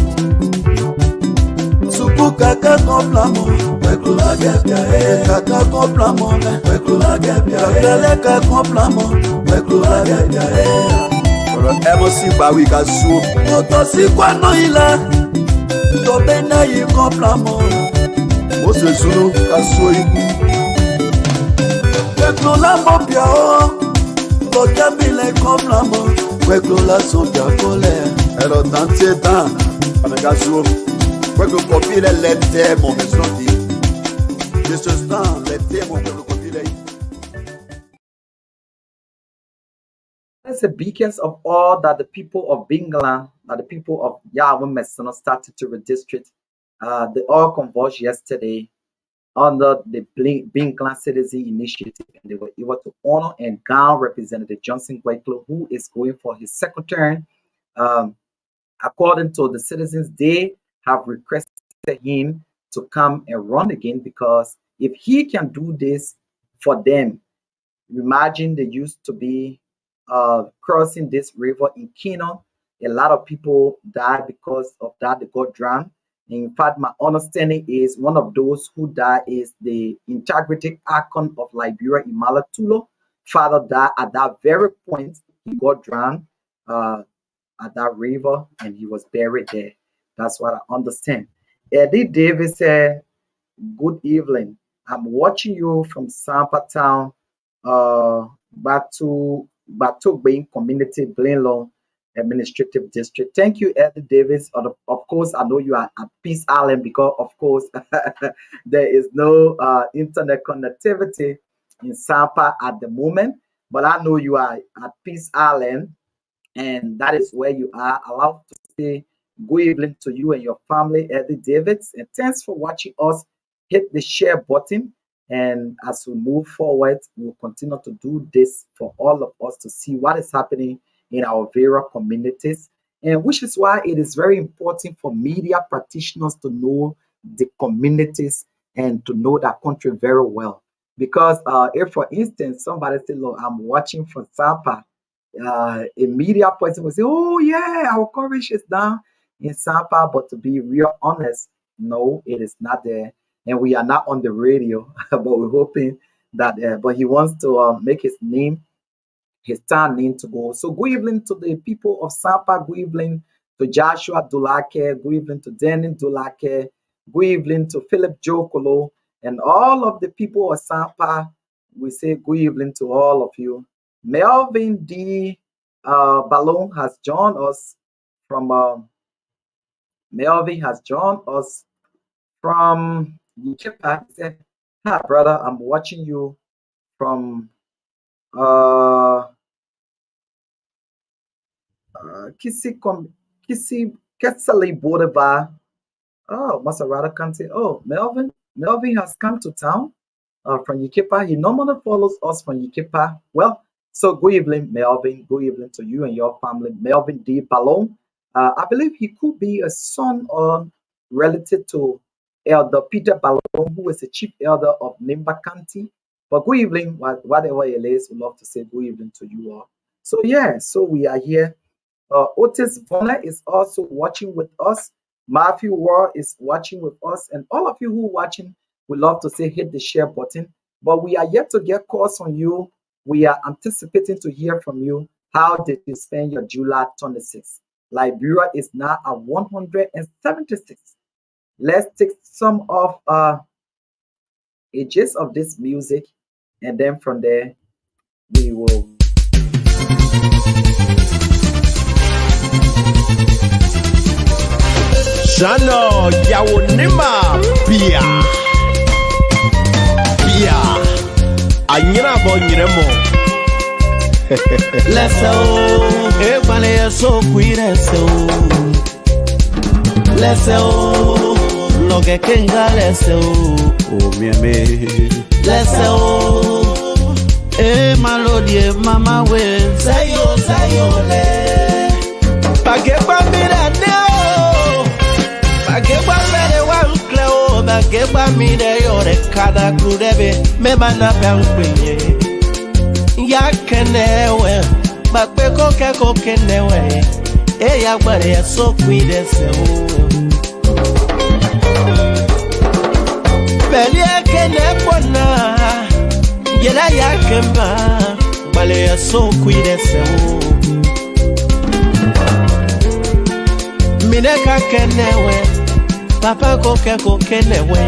Suku kaka komplamo Pekula gebia kaka komplamo Pekula gebia Kele kaka komplamo Pekula gebia Pero emosi bawi kaso Moto si kwano ila To bena yi komplamo Mose sunu kaso yi Pekula mopia o To kabile komplamo Pekula soja kole Ero tanti tan, amega jour. Kweko kopi le lete mon maison dit. Je ce temps lete mon kweko kopi le. That's the beacons of all that the people of Bingla, that the people of Yahweh Messono started to redistrict. They all converged yesterday under the Bingla Citizen Initiative, and they were able to honor and gown Representative Johnson Guayclo, who is going for his second term. According to the citizens, they have requested him to come and run again, because if he can do this for them, imagine they used to be crossing this river in Kino. A lot of people died because of that. They got drowned. In fact, my understanding is one of those who died is the integrity icon of Liberia, Imala Tulo. Father died at that very point. He got drowned. At that river, and he was buried there. That's what I understand. Eddie Davis said, good evening. I'm watching you from Sampa Town, Batu Bain Community, Blinlong Administrative District. Thank you, Eddie Davis. Of course, I know you are at Peace Island, because, of course, there is no internet connectivity in Sampa at the moment, but I know you are at Peace Island, and that is where you are. Allowed to say good evening to you and your family, Eddie Davids, and thanks for watching us. Hit the share button, and as we move forward, we'll continue to do this for all of us to see what is happening in our various communities, and which is why it is very important for media practitioners to know the communities and to know that country very well. Because if, for instance, somebody say, "Look, I'm watching from Sampa," a media person will say, "Oh yeah, our coverage is down in Sampa," but to be real honest, no, it is not there, and we are not on the radio. But we're hoping that. But he wants to make his town name to go. So good evening to the people of Sampa. Good evening to Joshua Dulake. Good evening to Danny Dulake. Good evening to Philip Jokolo and all of the people of Sampa. We say good evening to all of you. Melvin D. Ballon has joined us from Melvin has joined us from Yichipa. He said, "Hi brother, I'm watching you from Kisi Quetzalí Bolivar. Oh, Maserati County. Oh, Melvin. Melvin has come to town from Yikipa. He normally follows us from Yikipa. Well, so good evening, Melvin. Good evening to you and your family. Melvin D. Ballon. I believe he could be a son or relative to Elder Peter Ballon, who is the chief elder of Nimba County. But good evening, whatever it is, we love to say good evening to you all. So yeah, so we are here. Otis Bonner is also watching with us. Matthew Ward is watching with us. And all of you who are watching, we love to say hit the share button. But we are yet to get calls on you. We are anticipating to hear from you. How did you spend your July 26th? Liberia is now at 176. Let's take some of a gist of this music. And then from there, we will. Shano yawo Nimba Pia Pia Anyina bo nyiremo. Let's go, everybody so quick, let's go. Let's go, lo que tenga, let's go. Oh, mi let's go, malodie, mama, we. Sayo, le. Pagepa mira neo, pagepa mire wan cleo, pagepa mire yore kada kudebe, me bana pangpinye. Ya kenewe, bakbe koke newe. Ya gbare so kwide se o. Beli kene bona, yela ya kemba, gbale so kwide se o. Mine ka kenewe, papa koke newe.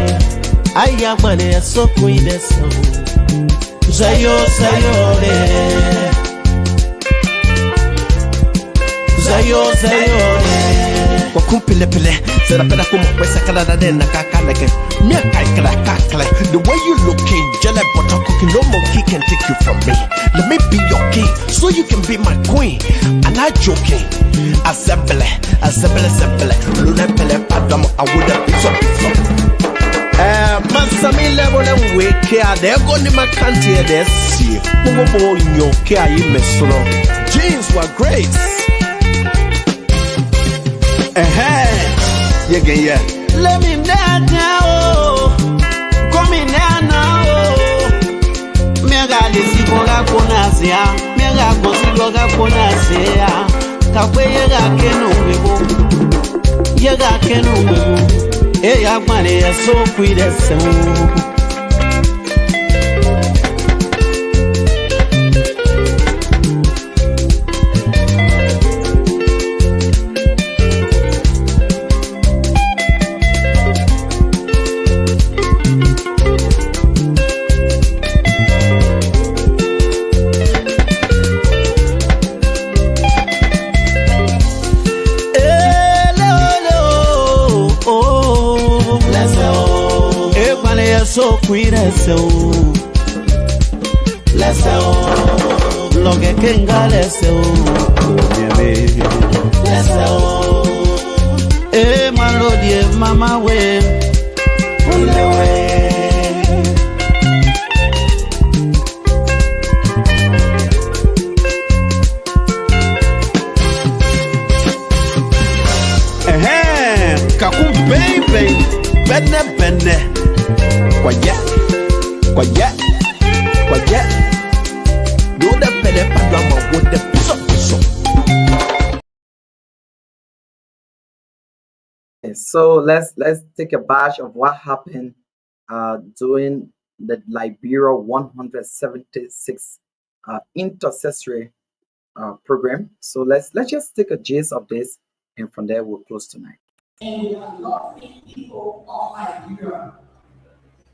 Ya gbare so kwide se o. Zayo le. Kwa kumpile pile, sera peda kumo kwesa kala da den na kakala ke. Mia kai kala kakala. The way you looking, jale butter cooking, no monkey can take you from me. Let me be your king, so you can be my queen. I'm not joking. Assemble. Luna pele padam, I would have been so. Masami level and wake here. They're going to my country. They see. Who in your care? You miss jeans were great. Yeah. Let me now. Come in now. Mega lisi boga konasia. Mega kosi boga konasia. Kakwe yega kenu webo. Ya gbane ya so kwide se o. So cuida so. Let's go. Lo que tenga let's go. Let's go. Malodie mama we. On the way. Kakum baby. Benne. Quiet. Do the pele padrama with the piso. So let's take a batch of what happened during the Liberia 176 intercessory program. So let's just take a gist of this, and from there we'll close tonight. And we are not people of Liberia.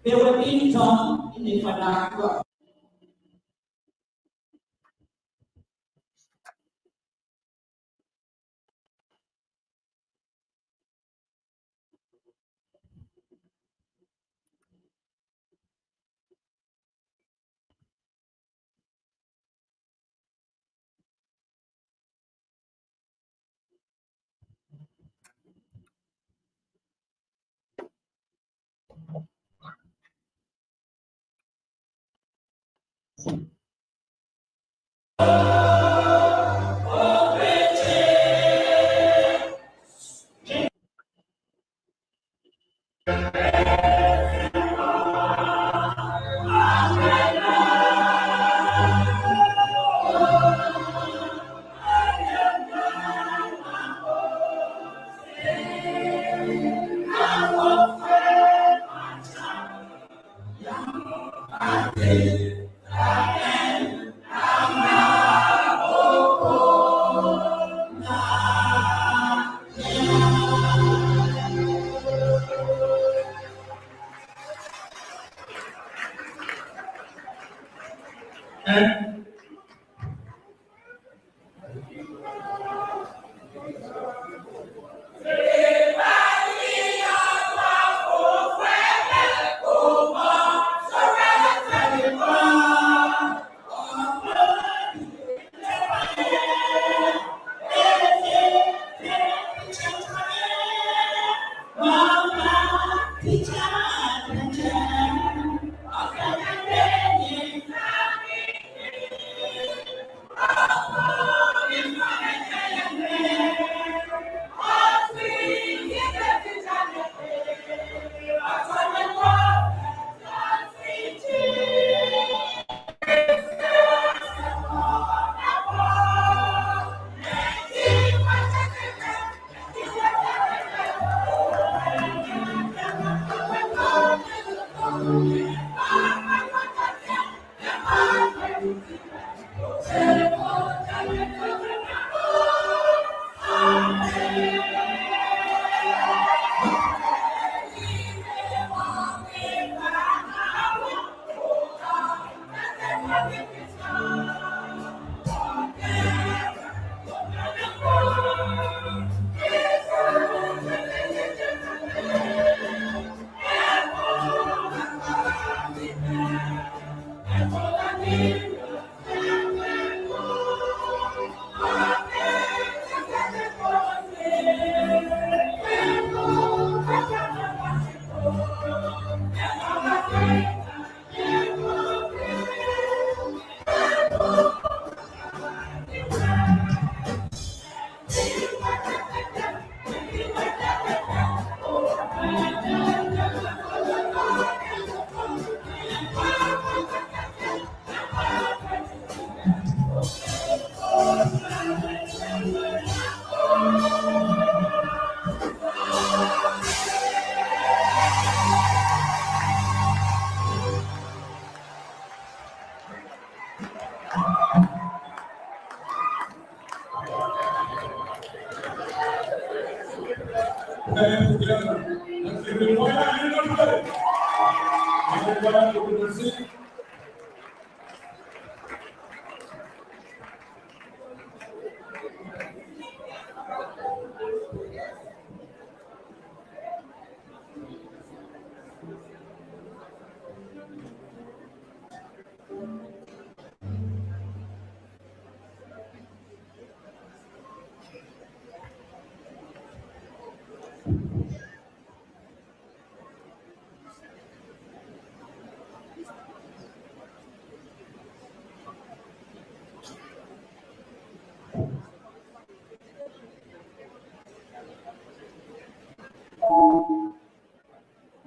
They were being done in the vernacular.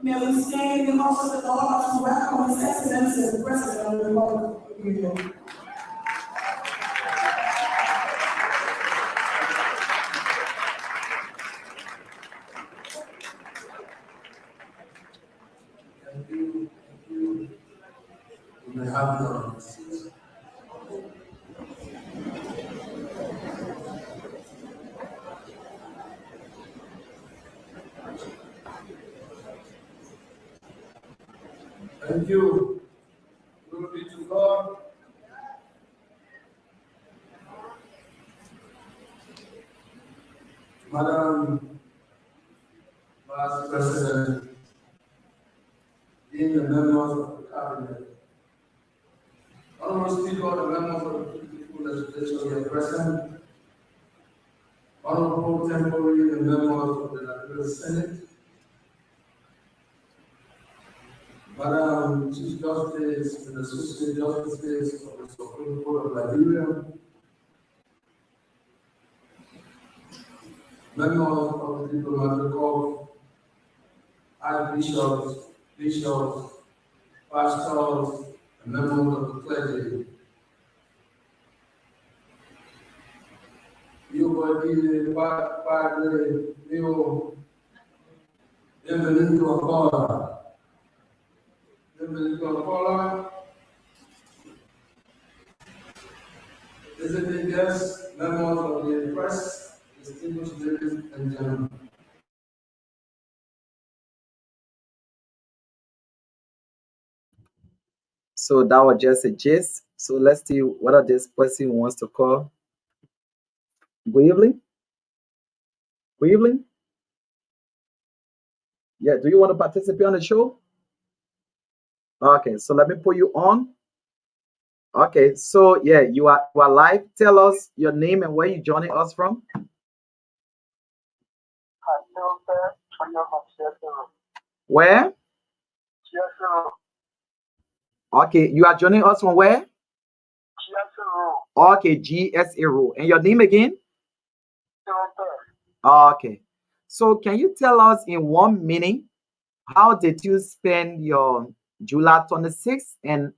May we stand in the most of the Lord to welcome His Excellency the President of the Republic of New York. Thank you. You may have your seats. Thank you. Glory be to God. Madam Vice President, being the members of the cabinet, honorable speaker, the members of the people legislature here present, honorable temporary the members of the Nigerian Senate, Madam Chief Justice and Associate Justices of the Supreme Court of Liberia, members of the diplomatic corps, archbishops, bishops, pastors, and members of the clergy. Io padre mio, benvenuto ancora. Benvenuto ancora. Visiting guests, members of the press, distinguished ladies and gentlemen. So that was just a gist. So let's see whether this person wants to call. Good evening. Good evening. Yeah, do you want to participate on the show? Okay, so let me put you on. Okay, so yeah, you are live. Tell us your name and where you joining us from. Where? Okay, you are joining us from where? Okay, GSA Road. And your name again? Okay. So can you tell us in 1 minute, how did you spend your July 26th? And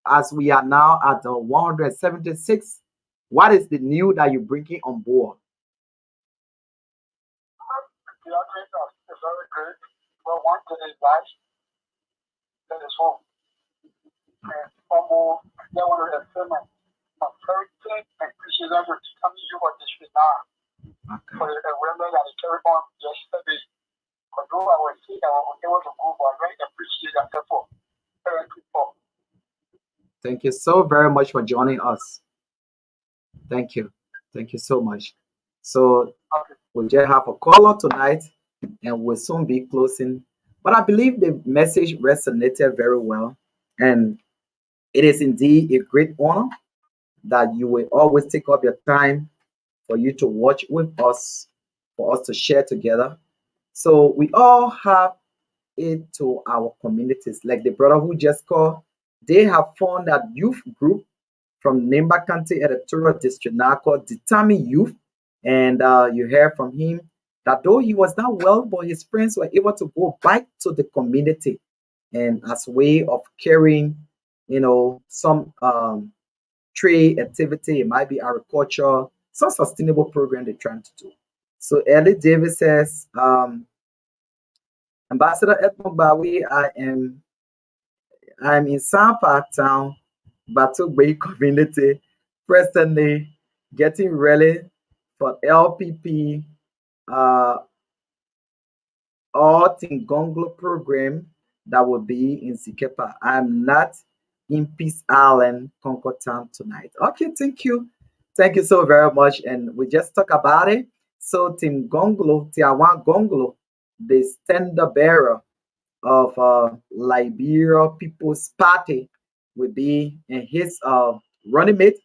as we are now at 176, what is the new that you're bringing on board? The audience is very great, but one thing is that there is hope. And almost they want to experiment. But very thing and appreciate them for coming to what this is now. For the awareness that the carry on yesterday. Although I was sick, I was able to go, but I very appreciate that effort. Very people. Thank you so very much for joining us. Thank you. Thank you so much. So we just have a caller tonight and we'll soon be closing. But I believe the message resonated very well. And it is indeed a great honor that you will always take up your time for you to watch with us, for us to share together. So we all have it to our communities. Like the brother who just called, they have formed a youth group from Nimba County Editorial District now called Determine Youth. And you heard from him that though he was not well, but his friends were able to go back to the community and as a way of carrying, some trade activity. It might be agriculture, some sustainable program they're trying to do. So Ellie Davis says, Ambassador Edmund Bawi, I'm in Sampa Town, Battle Bay community, presently getting ready for LPP or Tingonglo program that will be in Zikepa. I'm not in Peace Island, Concord Town tonight. Okay, thank you. Thank you so very much. And we just talk about it. So Tingonglo, Tiawan Gonglo, the standard bearer of Liberia People's Party, will be in his running mate,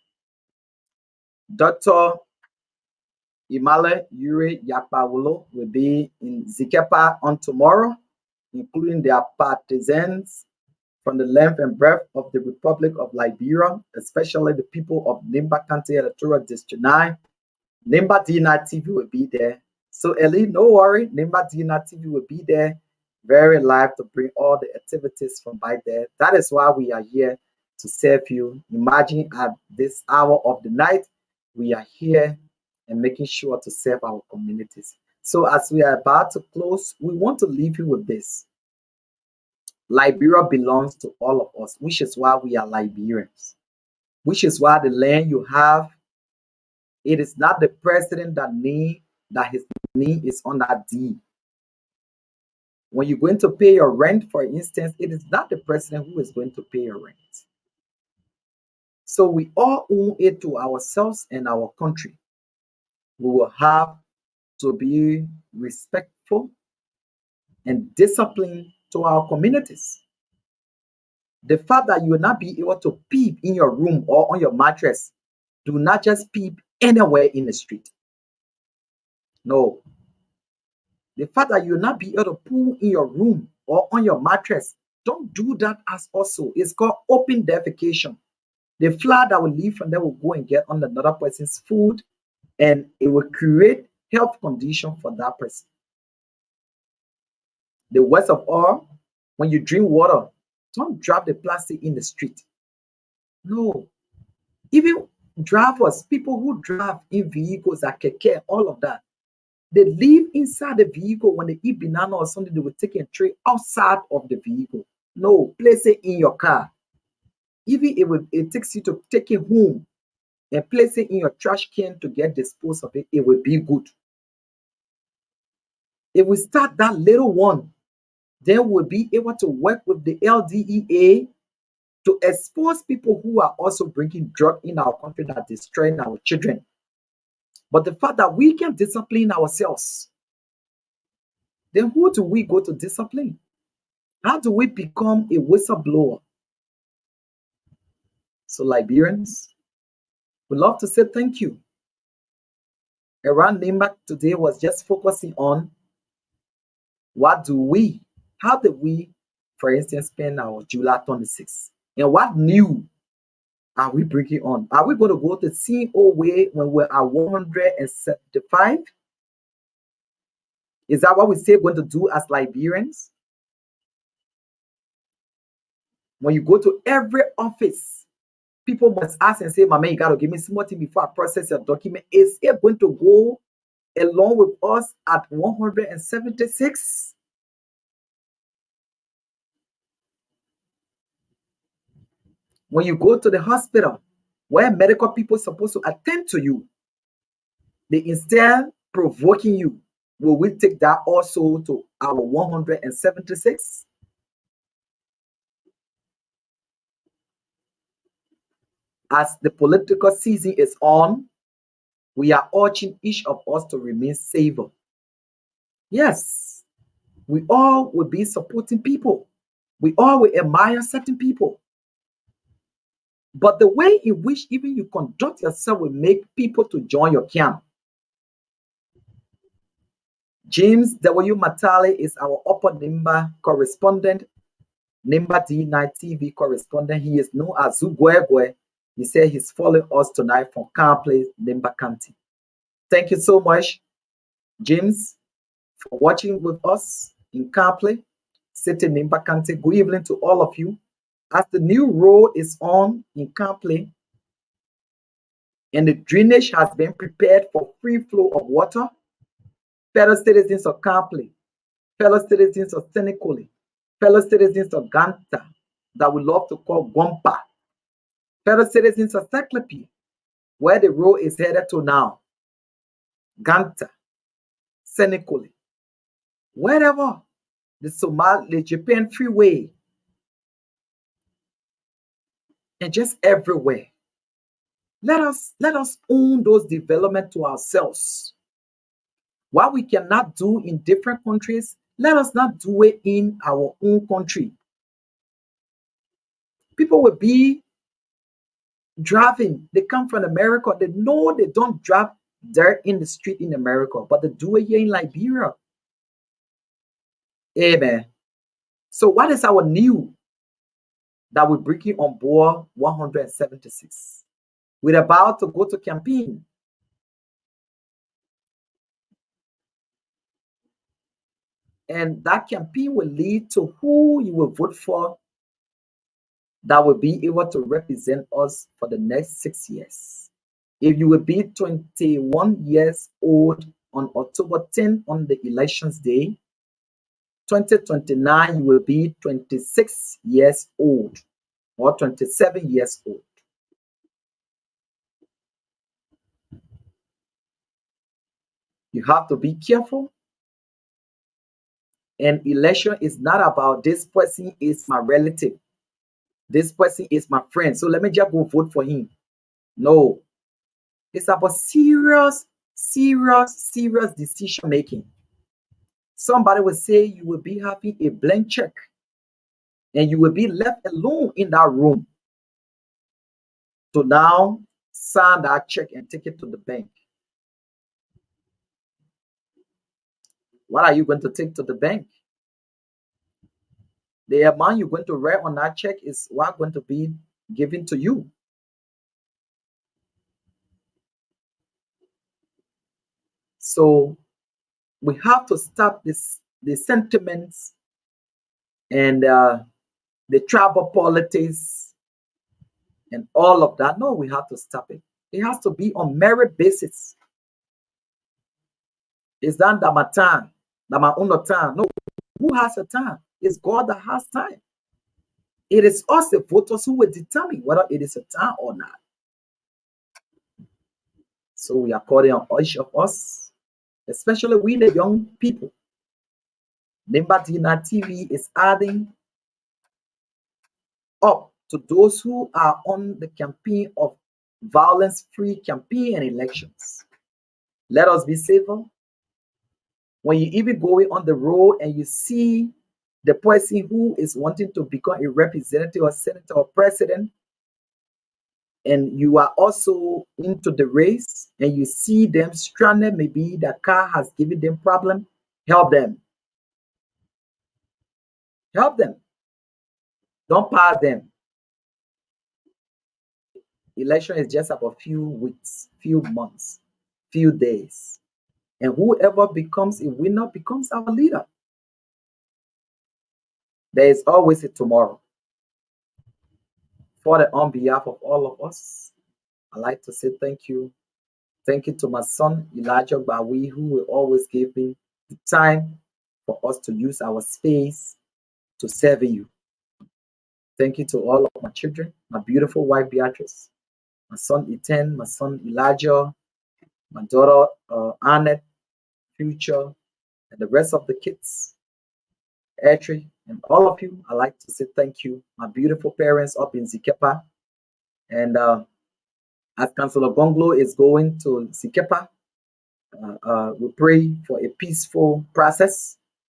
Dr. Imale Yuri Yakpawulo, will be in Zikepa on tomorrow, including their partisans from the length and breadth of the Republic of Liberia, especially the people of Nimba County Electoral District 9. Nimba D9 TV will be there. So Ellie, no worry, Nimba D9 TV will be there, very live to bring all the activities from by there. That is why we are here to serve you. Imagine at this hour of the night, we are here and making sure to serve our communities. So as we are about to close, we want to leave you with this. Liberia belongs to all of us, which is why we are Liberians, which is why the land you have, it is not the president that his name is on that deed. When you're going to pay your rent, for instance, it is not the president who is going to pay your rent. So we all owe it to ourselves and our country. We will have to be respectful and disciplined to our communities. The fact that you will not be able to peep in your room or on your mattress, do not just peep anywhere in the street. No. The fact that you will not be able to poo in your room or on your mattress, Don't do that as also. It's called open defecation. The fly that will leave from there will go and get on another person's food, and it will create health condition for that person. The worst of all, when you drink water, don't drop the plastic in the street. No. Even drivers, people who drive in vehicles like keke, all of that, they live inside the vehicle. When they eat banana or something, they will take a tray outside of the vehicle. No, place it in your car. Even if it takes you to take it home and place it in your trash can to get disposed of it, it will be good. If we start that little one, then we'll be able to work with the LDEA to expose people who are also bringing drug in our country that are destroying our children. But the fact that we can discipline ourselves, then who do we go to discipline? How do we become a whistleblower? So Liberians, we love to say thank you. Around Nimba today was just focusing on how did we, for instance, spend our July 26th? And what new are we bringing on? Are we going to go the CEO way when we're at 175? Is that what we say we're going to do as Liberians? When you go to every office, people must ask and say, "My man, you got to give me something before I process your document." Is it going to go along with us at 176? When you go to the hospital, where medical people are supposed to attend to you, they instead provoking you. Will we take that also to our 176? As the political season is on, we are urging each of us to remain safer. Yes, we all will be supporting people. We all will admire certain people. But the way in which even you conduct yourself will make people to join your camp. James W. Matali is our Upper Nimba correspondent, Nimba D9 TV correspondent. He is known as Zugwegwe. He said he's following us tonight from Place, Nimba County. Thank you so much, James, for watching with us in Place, City, Nimba County. Good evening to all of you. As the new road is on in Place, and the drainage has been prepared for free flow of water, fellow citizens of Place, fellow citizens of Senecole, fellow citizens of Ganta, that we love to call Gwampa, fellow citizens of Seklepi, where the road is headed to now, Ganta, Senecole, wherever the Japan freeway, and just everywhere. Let us own those developments to ourselves. What we cannot do in different countries, let us not do it in our own country. People will be driving. They come from America. They know they don't drive there in the street in America, but they do it here in Liberia. Amen. So what is our new that we're bringing on board 176? We're about to go to campaign. And that campaign will lead to who you will vote for that will be able to represent us for the next 6 years. If you will be 21 years old on October 10 on the elections day, 2029 you will be 26 years old or 27 years old. You have to be careful. And election is not about this person is my relative. This person is my friend, so let me just go vote for him. No. It's about serious decision making. Somebody will say you will be having a blank check and you will be left alone in that room to now sign that check and take it to the bank. What are you going to take to the bank? The amount you're going to write on that check is what going to be given to you. So we have to stop the sentiments and the tribal politics and all of that. No, we have to stop it. It has to be on merit basis. It's not that my time, that my own time. No, who has a time? It's God that has time. It is us, the voters, who will determine whether it is a time or not. So we are calling on each of us, especially we, the young people. Nimba TV is adding up to those who are on the campaign of violence-free campaign and elections. Let us be civil. When you even go on the road and you see the person who is wanting to become a representative or senator or president, and you are also into the race and you see them stranded, maybe the car has given them problem, help them. Help them. Don't pass them. Election is just about few weeks, few months, few days. And whoever becomes a winner becomes our leader. There is always a tomorrow. On behalf of all of us, I'd like to say thank you. Thank you to my son, Elijah Bawi, who will always give me the time for us to use our space to serve you. Thank you to all of my children, my beautiful wife, Beatrice, my son, Eten, my son, Elijah, my daughter, Annette, Future, and the rest of the kids, Etri, and all of you. I'd like to say thank you. My beautiful parents up in Zikepa. And as Councillor Gonglo is going to Zikepa, we pray for a peaceful process.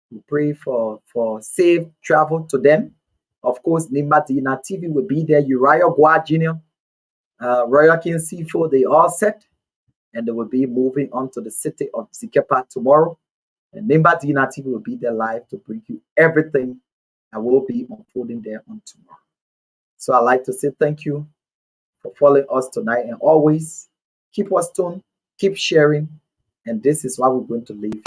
We pray for safe travel to them. Of course, Nimba TV will be there. Uriah Gua Jr., Royal King Sifo, they all set. And they will be moving on to the city of Zikepa tomorrow. And Nimba TV will be there live to bring you everything that will be unfolding there on tomorrow. So I'd like to say thank you for following us tonight, and always keep us tuned, keep sharing, and this is why we're going to leave.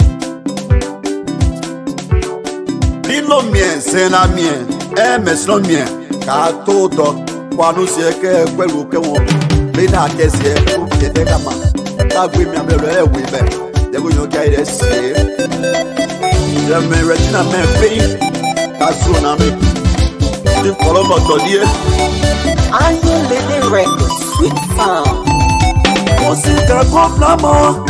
Are you living record? Sweet sound. Musika complamo,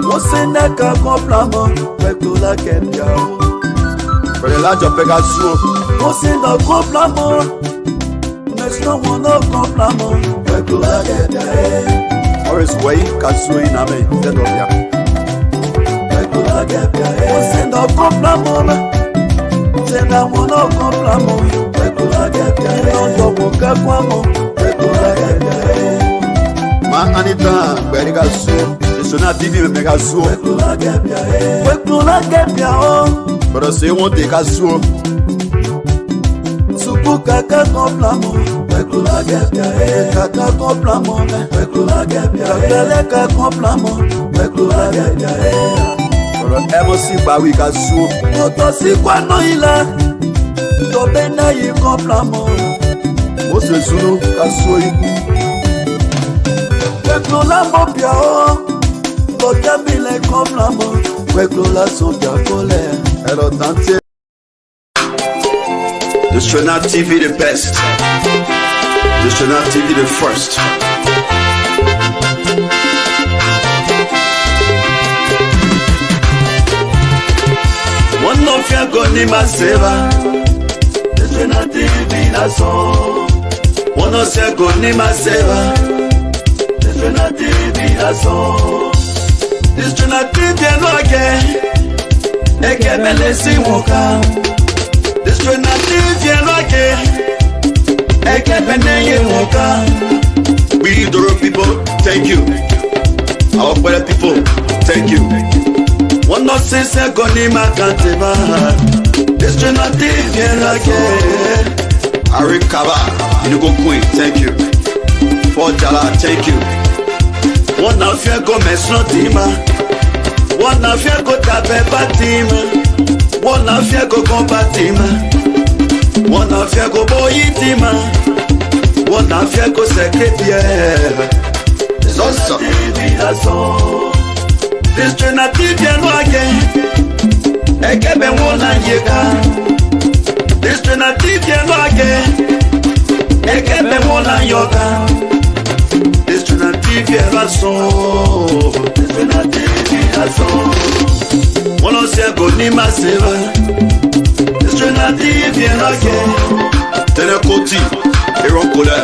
musineka complamo, pekula kenya. Prela jopega suo, musina complamo, nesno wono complamo, pekula kenya. Oris way kasui na me, dedobia. Pekula kenya. Musina complamo, musina wono complamo, pekula kenya. Nondo boka kwamo, pekula kenya. Ma Anita, Beriga Zoo, the Sona TV Mega Zoo. Wekula Gapia, but I say one take a zoo. Supuka Complamo, Wekula Gapia, Kaka Complamo, Wekula Gapia, Beleka Complamo, Wekula Gapia. For an MC Bawiga Zoo, Notosi Quanoila, Tobena y Complamo, Moses Zulu, Kasui. Weklola mopia o, kote bile komlamo. Weklola sopia kole, ero tante. The Strenat TV the best. The Strenat TV the first. One of your goni maseva. The Strenat TV na so. One of your goni maseva. Strenat TV aso, Strenat TV enoke, eke melesi woka. Strenat TV enoke, eke beneye woka. We Doro people, thank you. Our Kwele people, thank you. One not since goni makanteba. Strenat TV again. Arikaba, Inugo Queen, thank you. For Jala, thank you. One of you go Mesnotima. One of you go Tapepatima. One of you go Compatima. One of you go Boyitima. One of you go Sekepia. Zoso. This Trinity again. Ekebe wona yeka. This Trinity again. Ekebe wona yoga. This Trinity rason. This Trinity rason. One say go Nimba seva. This Trinity again. Tenekoti, Aaron Kola,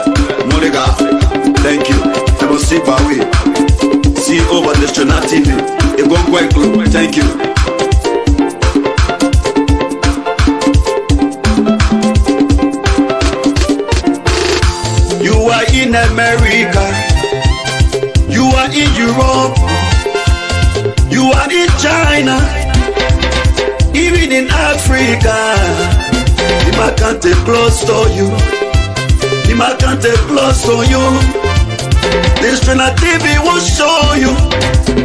Monica. Thank you. I will see by way. See over this Trinity. It go quite close. Thank you. You are in America, you are in Europe, you are in China, even in Africa. Nimba can't take close to you. Nimba can't take close to you. This Trinity will show you.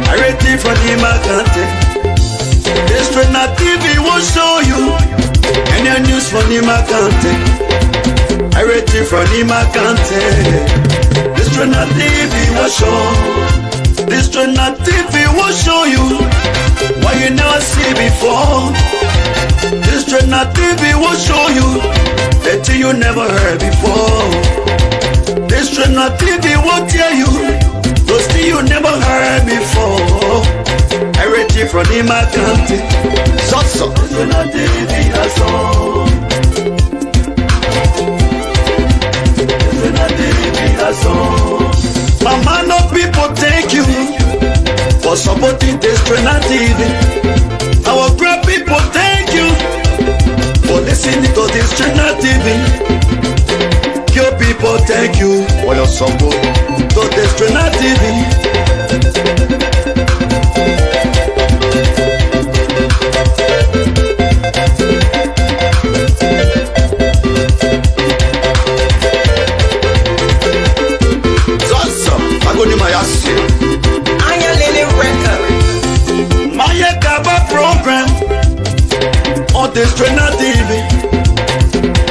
I read it from Nimba Kante. This Trinity will show you. And your news from Nimba Kante. I read it from Nimba Kante. This Trinity will show. This Trinity will show you what you never see before. This Trinity will show you that you never heard before. This Trinity will tell you those things you never heard before. I read it from Nimba Kante. So this Trinity has all. Mama, no people thank you for supporting this Trinity. Our great people thank you for listening to this Trinity. Your people thank you for your support to this Trinity. This Trinity,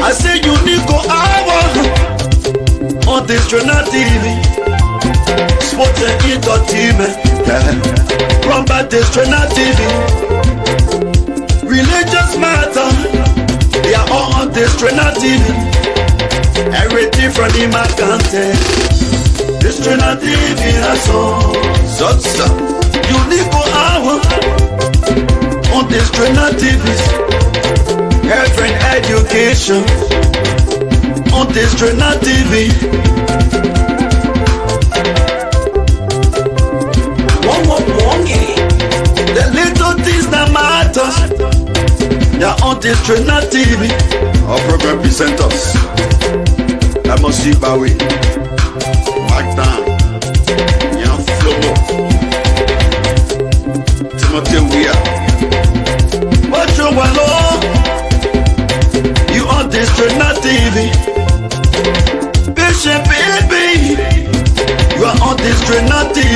I say you need go hour on this Trinity. Sports and entertainment, run by this Trinity. Religious matter, they are all on this Trinity. Everything from the Kante. This Trinity has all. So you need go hour on this Trinity. Health and education on this Trinity. The little things that matter, they're on this Trinity. Our program presenters, I must see Bowie, Magdan, Yan Flomo, Timothy Weir. But you alone. On this Trinity, Bishop baby, you are on this Trinity.